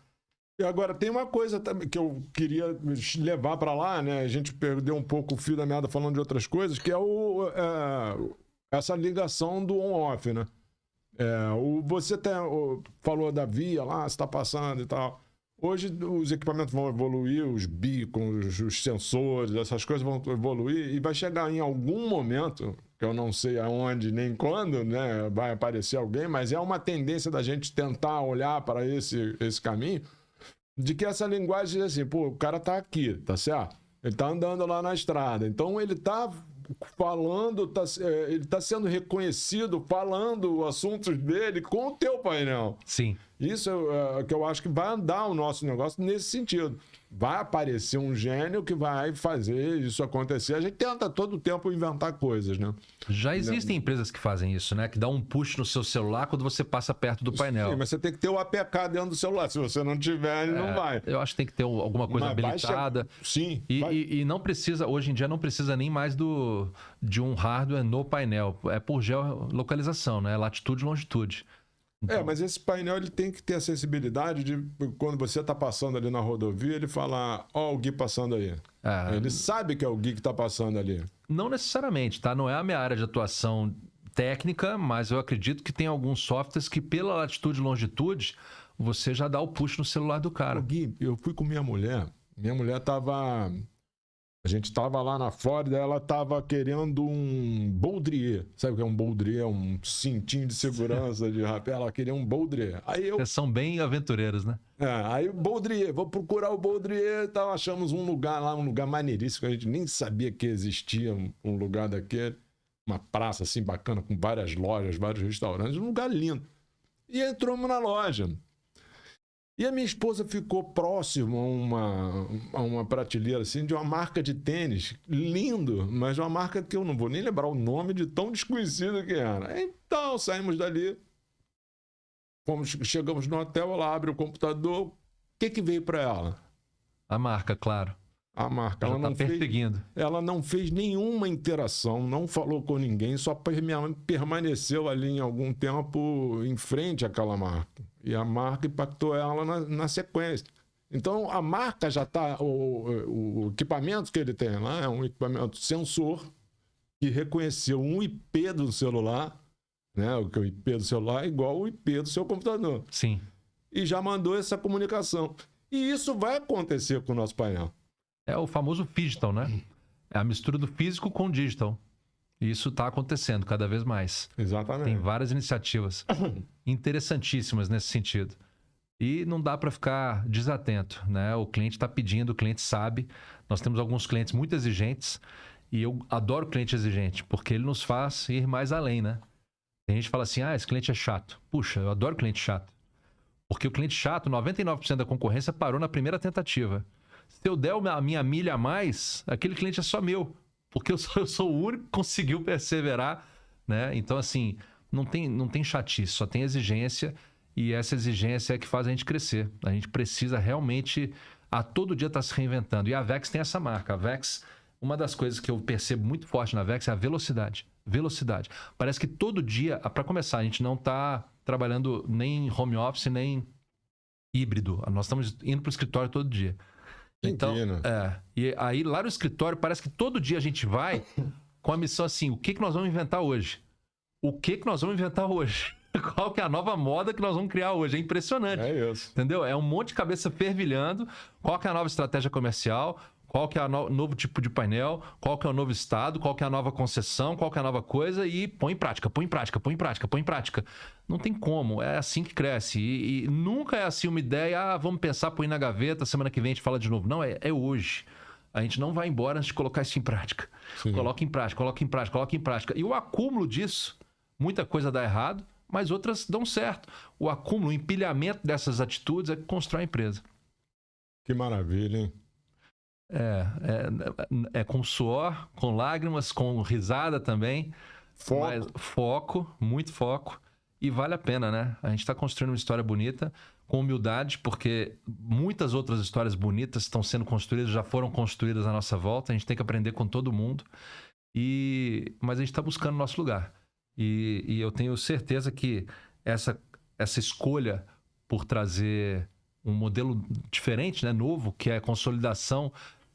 E agora tem uma coisa também que eu queria levar para lá, né? A gente perdeu um pouco o fio da meada falando de outras coisas, que é essa ligação do on-off, né? Você até falou da via lá, você está passando e tal. Hoje os equipamentos vão evoluir, os beacons, os sensores, essas coisas vão evoluir e vai chegar em algum momento, que eu não sei aonde nem quando, né, vai aparecer alguém, mas é uma tendência da gente tentar olhar para esse caminho, de que essa linguagem assim, o cara tá aqui, tá certo? Ele tá andando lá na estrada, então ele tá falando, ele tá sendo reconhecido, falando assuntos dele com o teu painel. Sim. Isso é que eu acho que vai andar o nosso negócio nesse sentido. Vai aparecer um gênio que vai fazer isso acontecer. A gente tenta todo o tempo inventar coisas, né? Já existem empresas que fazem isso, né? Que dá um push no seu celular quando você passa perto do painel. Sim, mas você tem que ter o APK dentro do celular. Se você não tiver, ele não vai. Eu acho que tem que ter alguma coisa habilitada. Sim. E não precisa, hoje em dia não precisa nem mais de um hardware no painel. É por geolocalização, né? Latitude e longitude. Então... mas esse painel ele tem que ter a sensibilidade de, quando você está passando ali na rodovia, ele falar, ó, o Gui passando aí. Ele sabe que é o Gui que está passando ali. Não necessariamente, tá? Não é a minha área de atuação técnica, mas eu acredito que tem alguns softwares que pela latitude e longitude, você já dá o push no celular do cara. Ô, Gui, eu fui com minha mulher estava... A gente estava lá na Flórida, ela estava querendo um baudrier. Sabe o que é um baudrier? É um cintinho de segurança de rapé. Ela queria um baudrier. Vocês são bem aventureiros, né? Aí baudrier, vou procurar o baudrier e tal. Achamos um lugar lá, um lugar maneiríssimo, que a gente nem sabia que existia um lugar daquele. Uma praça assim bacana, com várias lojas, vários restaurantes. Um lugar lindo. E entramos na loja. E a minha esposa ficou próximo a uma prateleira assim, de uma marca de tênis, lindo, mas uma marca que eu não vou nem lembrar o nome de tão desconhecido que era. Então, saímos dali, chegamos no hotel, ela abre o computador, o que veio para ela? A marca, claro. A marca. Ela está perseguindo. Ela não fez nenhuma interação, não falou com ninguém, só permaneceu ali em algum tempo em frente àquela marca. E a marca impactou ela na sequência. Então, a marca já está... O equipamento que ele tem lá é um equipamento sensor que reconheceu um IP do celular, né? O IP do celular é igual o IP do seu computador. Sim. E já mandou essa comunicação. E isso vai acontecer com o nosso painel. É o famoso phygital, né? É a mistura do físico com o digital. E isso está acontecendo cada vez mais. Exatamente. Tem várias iniciativas interessantíssimas nesse sentido. E não dá para ficar desatento, né? O cliente está pedindo, o cliente sabe. Nós temos alguns clientes muito exigentes e eu adoro cliente exigente, porque ele nos faz ir mais além, né? Tem gente que fala assim, esse cliente é chato. Puxa, eu adoro cliente chato. Porque o cliente chato, 99% da concorrência parou na primeira tentativa. Se eu der a minha milha a mais, aquele cliente é só meu. Porque eu sou o único que conseguiu perseverar, né? Então, assim, não tem chatice, só tem exigência. E essa exigência é que faz a gente crescer. A gente precisa realmente, a todo dia, estar se reinventando. E a Vex tem essa marca. A Vex, uma das coisas que eu percebo muito forte na Vex é a velocidade. Velocidade. Parece que todo dia, para começar, a gente não está trabalhando nem home office, nem híbrido. Nós estamos indo para o escritório todo dia. Então, e aí lá no escritório parece que todo dia a gente vai com a missão assim, o que nós vamos inventar hoje? O que nós vamos inventar hoje? Qual que é a nova moda que nós vamos criar hoje? É impressionante. É isso. Entendeu? É um monte de cabeça fervilhando. Qual que é a nova estratégia comercial? Qual que é o novo tipo de painel? Qual que é o novo estado? Qual que é a nova concessão? Qual que é a nova coisa? E põe em prática, põe em prática, põe em prática, põe em prática. Não tem como. É assim que cresce. E nunca é assim uma ideia, vamos pensar, põe na gaveta, semana que vem a gente fala de novo. Não, é hoje. A gente não vai embora antes de colocar isso em prática. Sim. Coloca em prática, coloca em prática, coloca em prática. E o acúmulo disso, muita coisa dá errado, mas outras dão certo. O acúmulo, o empilhamento dessas atitudes é que constrói a empresa. Que maravilha, hein? É com suor, com lágrimas, com risada também. Foco. Mas foco, muito foco. E vale a pena, né? A gente está construindo uma história bonita, com humildade, porque muitas outras histórias bonitas estão sendo construídas, já foram construídas à nossa volta. A gente tem que aprender com todo mundo. Mas a gente está buscando o nosso lugar. E eu tenho certeza que essa escolha por trazer um modelo diferente, né, novo, que é a consolidação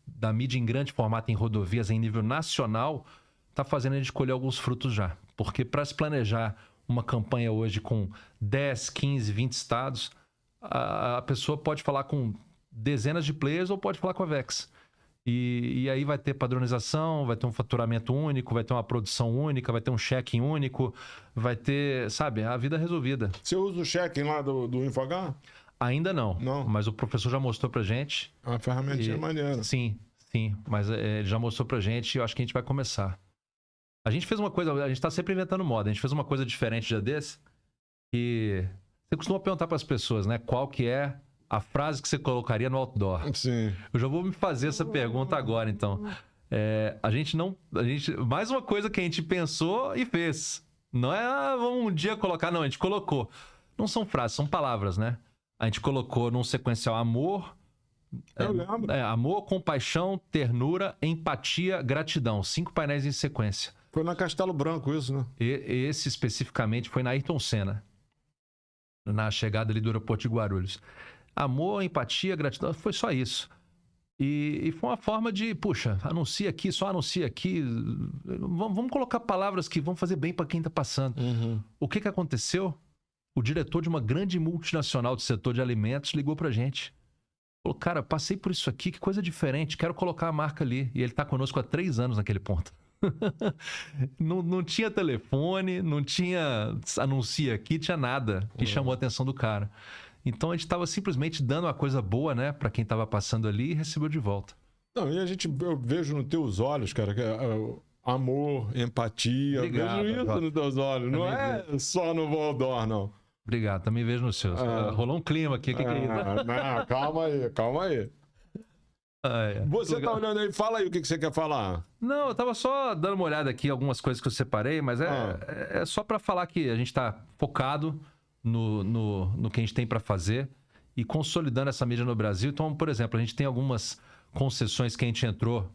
da mídia em grande formato em rodovias em nível nacional, está fazendo a gente colher alguns frutos já. Porque para se planejar uma campanha hoje com 10, 15, 20 estados, a pessoa pode falar com dezenas de players ou pode falar com a Vex. E aí vai ter padronização, vai ter um faturamento único, vai ter uma produção única, vai ter um check-in único, vai ter, sabe, a vida resolvida. Você usa o check-in lá do InfoH? Ainda não, Não. Mas o professor já mostrou pra gente. É uma ferramentinha maneira. Sim, mas ele já mostrou pra gente e eu acho que a gente vai começar. A gente fez uma coisa, a gente tá sempre inventando moda, a gente fez uma coisa diferente já desse, e você costuma perguntar pras pessoas, né, qual que é a frase que você colocaria no outdoor. Sim. Eu já vou me fazer essa pergunta agora, então. Mais uma coisa que a gente pensou e fez. Não é vamos um dia colocar, não, a gente colocou. Não são frases, são palavras, né? A gente colocou num sequencial amor, Eu lembro. amor, compaixão, ternura, empatia, gratidão. 5 painéis em sequência. Foi na Castelo Branco isso, né? Esse especificamente foi na Ayrton Senna, na chegada ali do aeroporto de Guarulhos. Amor, empatia, gratidão, foi só isso. E foi uma forma de, puxa, anuncia aqui, só anuncia aqui. Vamos colocar palavras que vão fazer bem para quem está passando. Uhum. O que aconteceu? O diretor de uma grande multinacional do setor de alimentos ligou pra gente. Falou, cara, passei por isso aqui, que coisa diferente, quero colocar a marca ali. E ele tá conosco há 3 anos naquele ponto. não tinha telefone, não tinha anuncia aqui, tinha nada que chamou a atenção do cara. Então a gente estava simplesmente dando uma coisa boa, né, para quem estava passando ali e recebeu de volta. Não, e eu vejo nos teus olhos, cara, que amor, empatia. Obrigado, eu vejo isso nos teus olhos. Também não é só no Voldor, não. Obrigado, também vejo nos seus. Rolou um clima aqui, o que é isso? Não, calma aí. Você tá olhando aí, fala aí o que você quer falar. Não, eu tava só dando uma olhada aqui, algumas coisas que eu separei, mas é só para falar que a gente tá focado no que a gente tem para fazer e consolidando essa mídia no Brasil. Então, por exemplo, a gente tem algumas concessões que a gente entrou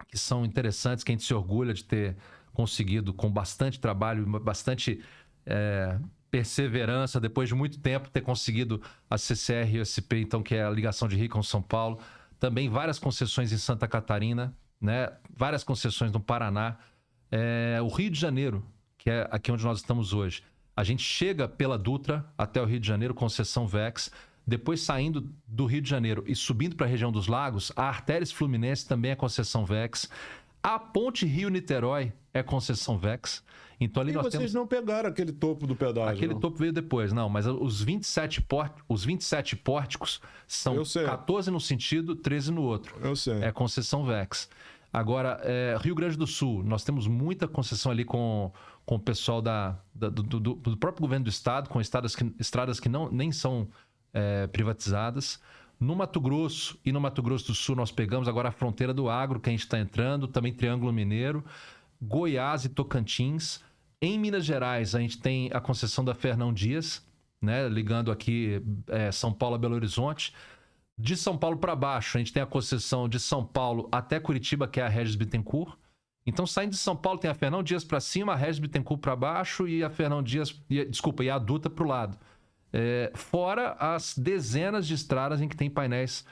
que são interessantes, que a gente se orgulha de ter conseguido com bastante trabalho, bastante perseverança, depois de muito tempo ter conseguido a CCR e o SP, então, que é a ligação de Rio com São Paulo. Também várias concessões em Santa Catarina, né? Várias concessões no Paraná. O Rio de Janeiro, que é aqui onde nós estamos hoje. A gente chega pela Dutra até o Rio de Janeiro, concessão VEX. Depois, saindo do Rio de Janeiro e subindo para a região dos lagos, a Artérias Fluminense também é concessão VEX. A Ponte Rio-Niterói é concessão VEX. Então, ali E nós vocês temos... não pegaram aquele topo do pedágio? Aquele não? topo veio depois, não. Mas os 27 pórticos são Eu sei. 14 no sentido, 13 no outro. Eu sei. É concessão VEX. Agora, Rio Grande do Sul, nós temos muita concessão ali com o pessoal do próprio governo do estado, com estradas que nem são privatizadas. No Mato Grosso e no Mato Grosso do Sul, nós pegamos agora a fronteira do agro, que a gente está entrando, também Triângulo Mineiro, Goiás e Tocantins. Em Minas Gerais, a gente tem a concessão da Fernão Dias, né, ligando aqui São Paulo a Belo Horizonte. De São Paulo para baixo, a gente tem a concessão de São Paulo até Curitiba, que é a Regis Bittencourt. Então, saindo de São Paulo, tem a Fernão Dias para cima, a Regis Bittencourt para baixo e a Fernão Dias, e a Dutra para o lado. Fora as dezenas de estradas em que tem painéis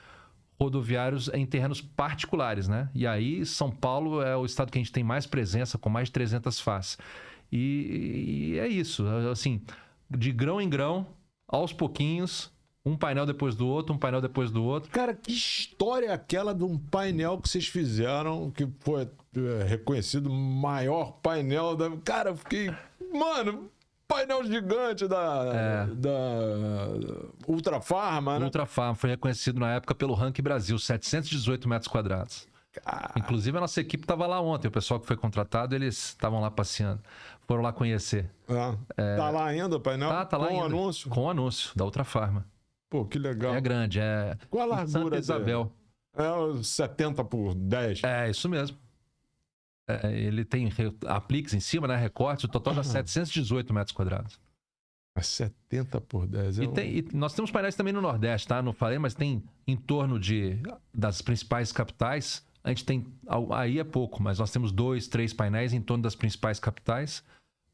rodoviários em terrenos particulares, né? E aí, São Paulo é o estado que a gente tem mais presença, com mais de 300 faces. E é isso, assim, de grão em grão, aos pouquinhos, um painel depois do outro, um painel depois do outro. Cara, que história é aquela de um painel que vocês fizeram, que foi reconhecido o maior painel da... Cara, eu fiquei... Mano, painel gigante da Ultra Farma, né? Ultra Farma foi reconhecido na época pelo Ranking Brasil, 718 metros quadrados. Inclusive, a nossa equipe estava lá ontem. O pessoal que foi contratado, eles estavam lá passeando. Foram lá conhecer. Tá lá ainda o painel? Tá lá com ainda. Anúncio? Com o anúncio da Ultra Farma. Pô, que legal. É grande, Qual a em Santa largura Isabel. dele? 70 por 10. É, isso mesmo. Ele tem apliques em cima, né? Recortes, o total dá 718 metros quadrados. 70 por 10. E nós temos painéis também no Nordeste, tá? Não falei, mas tem em torno das principais capitais. A gente tem, aí é pouco, mas nós temos 2, 3 painéis em torno das principais capitais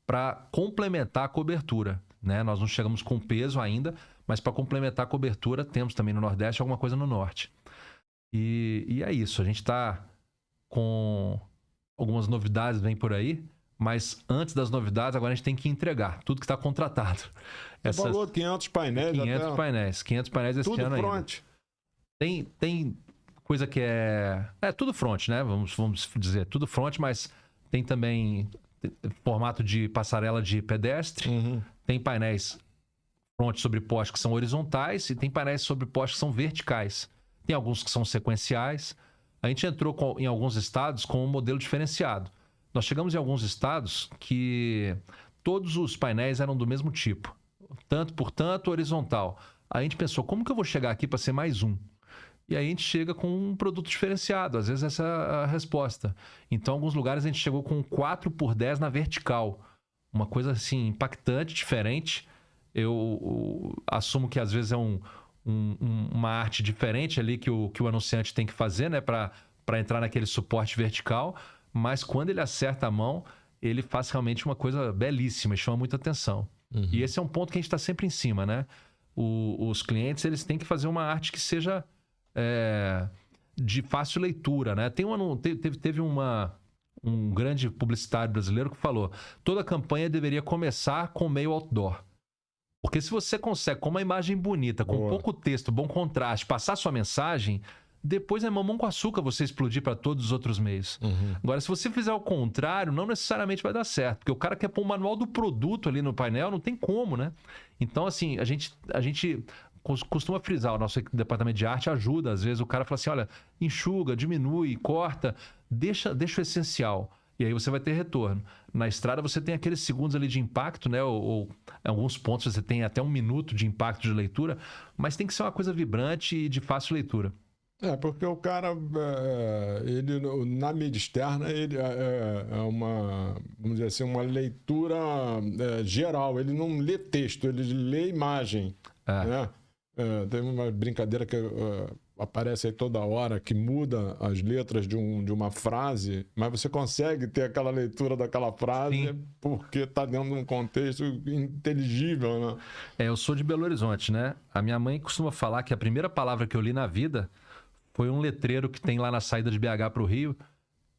para complementar a cobertura, né? Nós não chegamos com peso ainda, mas para complementar a cobertura temos também no Nordeste alguma coisa no Norte. E é isso, a gente está com algumas novidades, vem por aí, mas antes das novidades, agora a gente tem que entregar tudo que está contratado. Você falou 500 painéis. 500 painéis esse tudo ano front. ainda. Tem coisa que é tudo front, né? Vamos dizer, tudo front, mas tem também formato de passarela de pedestre, tem painéis front sobre postes que são horizontais e tem painéis sobre postes que são verticais. Tem alguns que são sequenciais. A gente entrou em alguns estados com um modelo diferenciado. Nós chegamos em alguns estados que todos os painéis eram do mesmo tipo, tanto por tanto horizontal. Aí a gente pensou, como que eu vou chegar aqui para ser mais um? E aí a gente chega com um produto diferenciado, às vezes essa é a resposta. Então, em alguns lugares a gente chegou com 4 por 10 na vertical. Uma coisa assim, impactante, diferente. Eu assumo que às vezes é uma arte diferente ali que o anunciante tem que fazer, né, para entrar naquele suporte vertical, mas quando ele acerta a mão, ele faz realmente uma coisa belíssima e chama muita atenção. E esse é um ponto que a gente está sempre em cima, né? Os clientes, eles têm que fazer uma arte que seja de fácil leitura, né? Teve um grande publicitário brasileiro que falou: toda campanha deveria começar com meio outdoor. Porque se você consegue, com uma imagem bonita, com pouco texto, bom contraste, passar sua mensagem, depois é mamão com açúcar você explodir para todos os outros meios. Agora, se você fizer o contrário, não necessariamente vai dar certo. Porque o cara quer pôr o manual do produto ali no painel, não tem como, né? Então, assim, a gente costuma frisar, o nosso departamento de arte ajuda. Às vezes o cara fala assim, olha, enxuga, diminui, corta, deixa o essencial. E aí você vai ter retorno. Na estrada você tem aqueles segundos ali de impacto, né? Ou em alguns pontos você tem até 1 minuto de impacto de leitura, mas tem que ser uma coisa vibrante e de fácil leitura. Porque o cara, ele na mídia externa, ele é uma, vamos dizer assim, uma leitura geral. Ele não lê texto, ele lê imagem. Né? Tem uma brincadeira que aparece aí toda hora, que muda as letras de uma frase, mas você consegue ter aquela leitura daquela frase. Sim. Porque está dentro de um contexto inteligível, né? Eu sou de Belo Horizonte, né? A minha mãe costuma falar que a primeira palavra que eu li na vida foi um letreiro que tem lá na saída de BH para o Rio,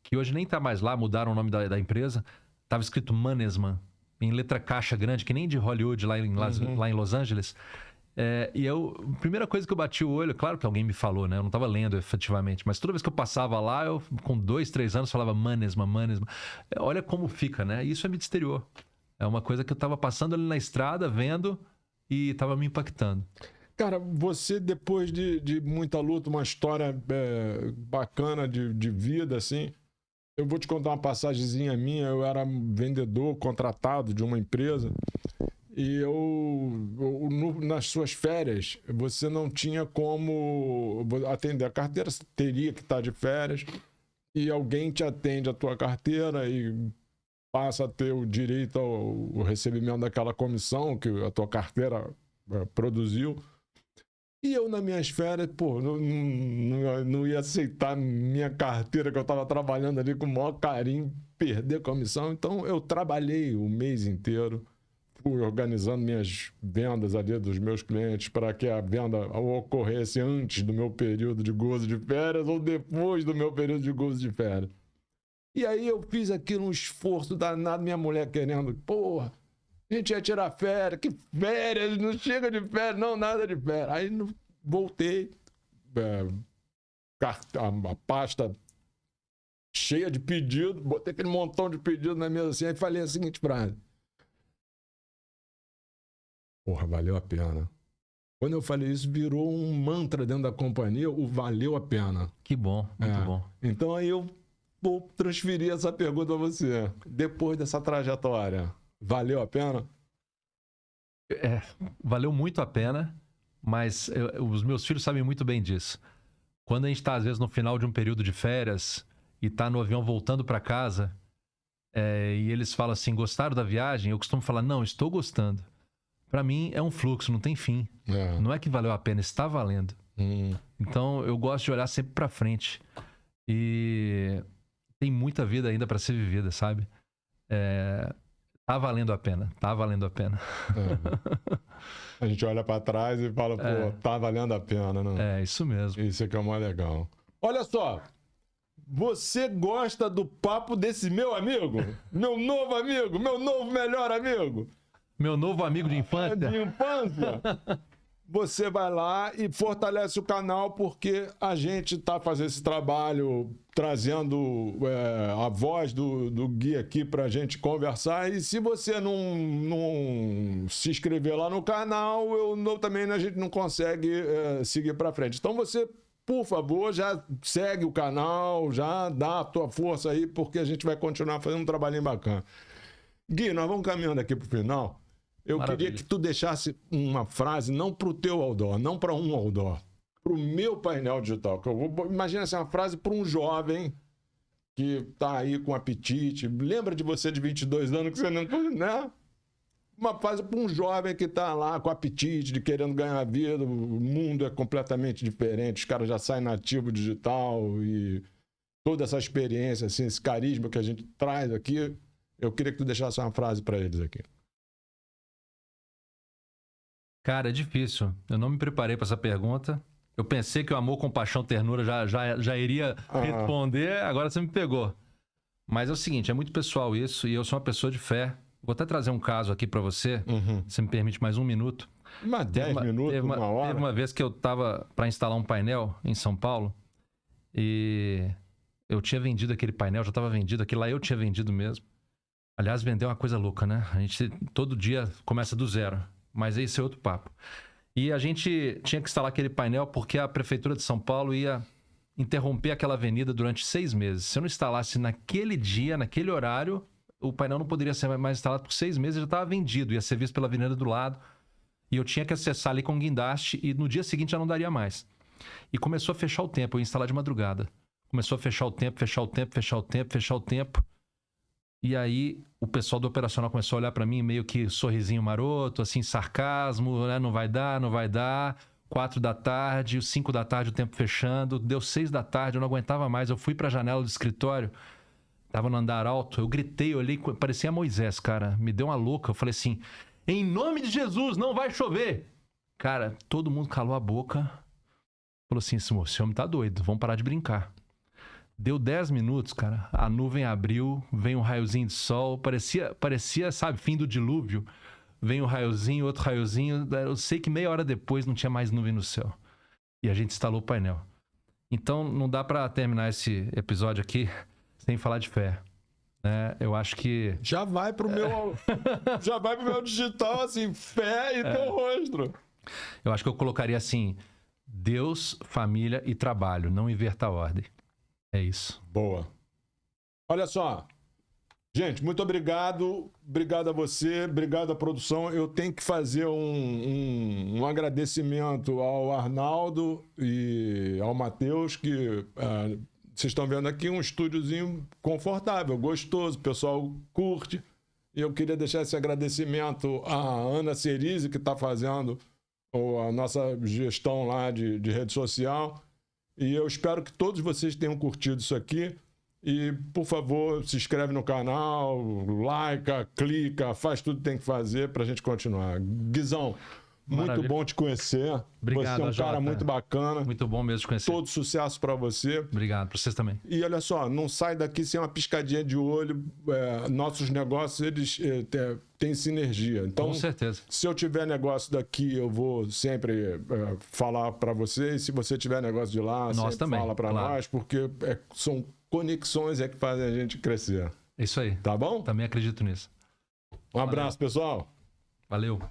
que hoje nem tá mais lá, mudaram o nome da empresa. Tava escrito Mannesmann, em letra caixa grande, que nem de Hollywood, lá em Los Angeles. E a primeira coisa que eu bati o olho, claro que alguém me falou, né? Eu não tava lendo efetivamente, mas toda vez que eu passava lá, eu com 2, 3 anos falava Mannesmann. Olha como fica, né? Isso é ministerial. É uma coisa que eu tava passando ali na estrada, vendo, e tava me impactando. Cara, você, depois de muita luta, uma história bacana de vida, assim, eu vou te contar uma passagemzinha minha. Eu era vendedor contratado de uma empresa e nas suas férias, você não tinha como atender a carteira, você teria que estar de férias e alguém te atende a tua carteira e passa a ter o direito ao recebimento daquela comissão que a tua carteira produziu. E eu, nas minhas férias, não ia aceitar minha carteira, que eu estava trabalhando ali com o maior carinho, perder a comissão. Então, eu trabalhei o mês inteiro, fui organizando minhas vendas ali dos meus clientes para que a venda ocorresse antes do meu período de gozo de férias ou depois do meu período de gozo de férias. E aí eu fiz aquilo, um esforço danado, minha mulher querendo, porra, a gente ia tirar férias, que férias, não chega de férias, não, nada de férias. Aí voltei, a pasta cheia de pedidos, botei aquele montão de pedidos na mesa assim, aí falei a seguinte frase: porra, valeu a pena. Quando eu falei isso, virou um mantra dentro da companhia, o valeu a pena. Que bom, muito bom. Então aí eu vou transferir essa pergunta a você. Depois dessa trajetória, valeu a pena? Valeu muito a pena, mas os meus filhos sabem muito bem disso. Quando a gente tá, às vezes, no final de um período de férias e tá no avião voltando para casa, e eles falam assim, gostaram da viagem? Eu costumo falar, não, estou gostando. Para mim é um fluxo, não tem fim. Não é que valeu a pena, está valendo. Então eu gosto de olhar sempre para frente. E tem muita vida ainda para ser vivida, sabe? Tá valendo a pena, tá valendo a pena. A gente olha para trás e fala, pô, tá valendo a pena, não? Isso mesmo. Isso é que é o mais legal. Olha só, você gosta do papo desse meu amigo? Meu novo amigo, meu novo melhor amigo? Meu novo amigo de infância? De infância? Você vai lá e fortalece o canal, porque a gente está fazendo esse trabalho, trazendo a voz do Gui aqui para a gente conversar. E se você não se inscrever lá no canal, também a gente não consegue seguir para frente. Então você, por favor, já segue o canal, já dá a tua força aí, porque a gente vai continuar fazendo um trabalhinho bacana. Gui, nós vamos caminhando aqui para o final. Eu queria que tu deixasse uma frase, não para o teu outdoor, não para um outdoor, para o meu painel digital. Imagina assim, uma frase para um jovem que está aí com apetite. Lembra de você de 22 anos que você não... né? Uma frase para um jovem que está lá com apetite, de querendo ganhar a vida. O mundo é completamente diferente. Os caras já saem nativo digital e toda essa experiência, assim, esse carisma que a gente traz aqui. Eu queria que tu deixasse uma frase para eles aqui. Cara, é difícil. Eu não me preparei para essa pergunta. Eu pensei que o amor, compaixão, ternura já iria responder, agora você me pegou. Mas é o seguinte, é muito pessoal isso, e eu sou uma pessoa de fé. Vou até trazer um caso aqui para você, se me permite mais um minuto. Mas 10 minutos, uma hora? Teve uma vez que eu tava para instalar um painel em São Paulo, e eu tinha vendido aquele painel, já estava vendido, aquilo lá eu tinha vendido mesmo. Aliás, vender é uma coisa louca, né? A gente todo dia começa do zero. Mas esse é outro papo. E a gente tinha que instalar aquele painel porque a Prefeitura de São Paulo ia interromper aquela avenida durante 6 meses. Se eu não instalasse naquele dia, naquele horário, o painel não poderia ser mais instalado por 6 meses, já estava vendido, ia ser visto pela avenida do lado. E eu tinha que acessar ali com guindaste e no dia seguinte já não daria mais. E começou a fechar o tempo, eu ia instalar de madrugada. Começou a fechar o tempo. E aí o pessoal do operacional começou a olhar pra mim meio que sorrisinho maroto, assim, sarcasmo, né? Não vai dar. 4 da tarde, 5 da tarde o tempo fechando. Deu 6 da tarde, eu não aguentava mais. Eu fui pra janela do escritório, tava no andar alto, eu gritei, olhei, parecia Moisés, cara. Me deu uma louca, eu falei assim, em nome de Jesus, não vai chover. Cara, todo mundo calou a boca. Falou assim, esse homem tá doido, vamos parar de brincar. Deu 10 minutos, cara. A nuvem abriu, vem um raiozinho de sol. Parecia, sabe, fim do dilúvio. Vem um raiozinho, outro raiozinho. Eu sei que meia hora depois não tinha mais nuvem no céu. E a gente instalou o painel. Então, não dá pra terminar esse episódio aqui sem falar de fé. Eu acho que... Já vai pro meu digital, assim, fé e teu rosto. Eu acho que eu colocaria assim: Deus, família e trabalho. Não inverta a ordem. É isso. Boa. Olha só. Gente, muito obrigado. Obrigado a você. Obrigado à produção. Eu tenho que fazer um agradecimento ao Arnaldo e ao Matheus, que vocês estão vendo aqui um estúdiozinho confortável, gostoso. O pessoal curte. E eu queria deixar esse agradecimento à Ana Cerise, que está fazendo a nossa gestão lá de rede social. E eu espero que todos vocês tenham curtido isso aqui. E, por favor, se inscreve no canal, like, clica, faz tudo que tem que fazer pra gente continuar. Guizão, Maravilha. muito bom te conhecer. Obrigado, você é um cara muito bacana. Muito bom mesmo te conhecer. Todo sucesso pra você. Obrigado, pra vocês também. E olha só, não sai daqui sem uma piscadinha de olho. Nossos negócios, eles têm sinergia. Então, com certeza. Se eu tiver negócio daqui, eu vou sempre falar para você. E se você tiver negócio de lá, nós sempre também, fala para nós, porque são conexões que fazem a gente crescer. Isso aí. Tá bom? Também acredito nisso. Um abraço, pessoal. Valeu.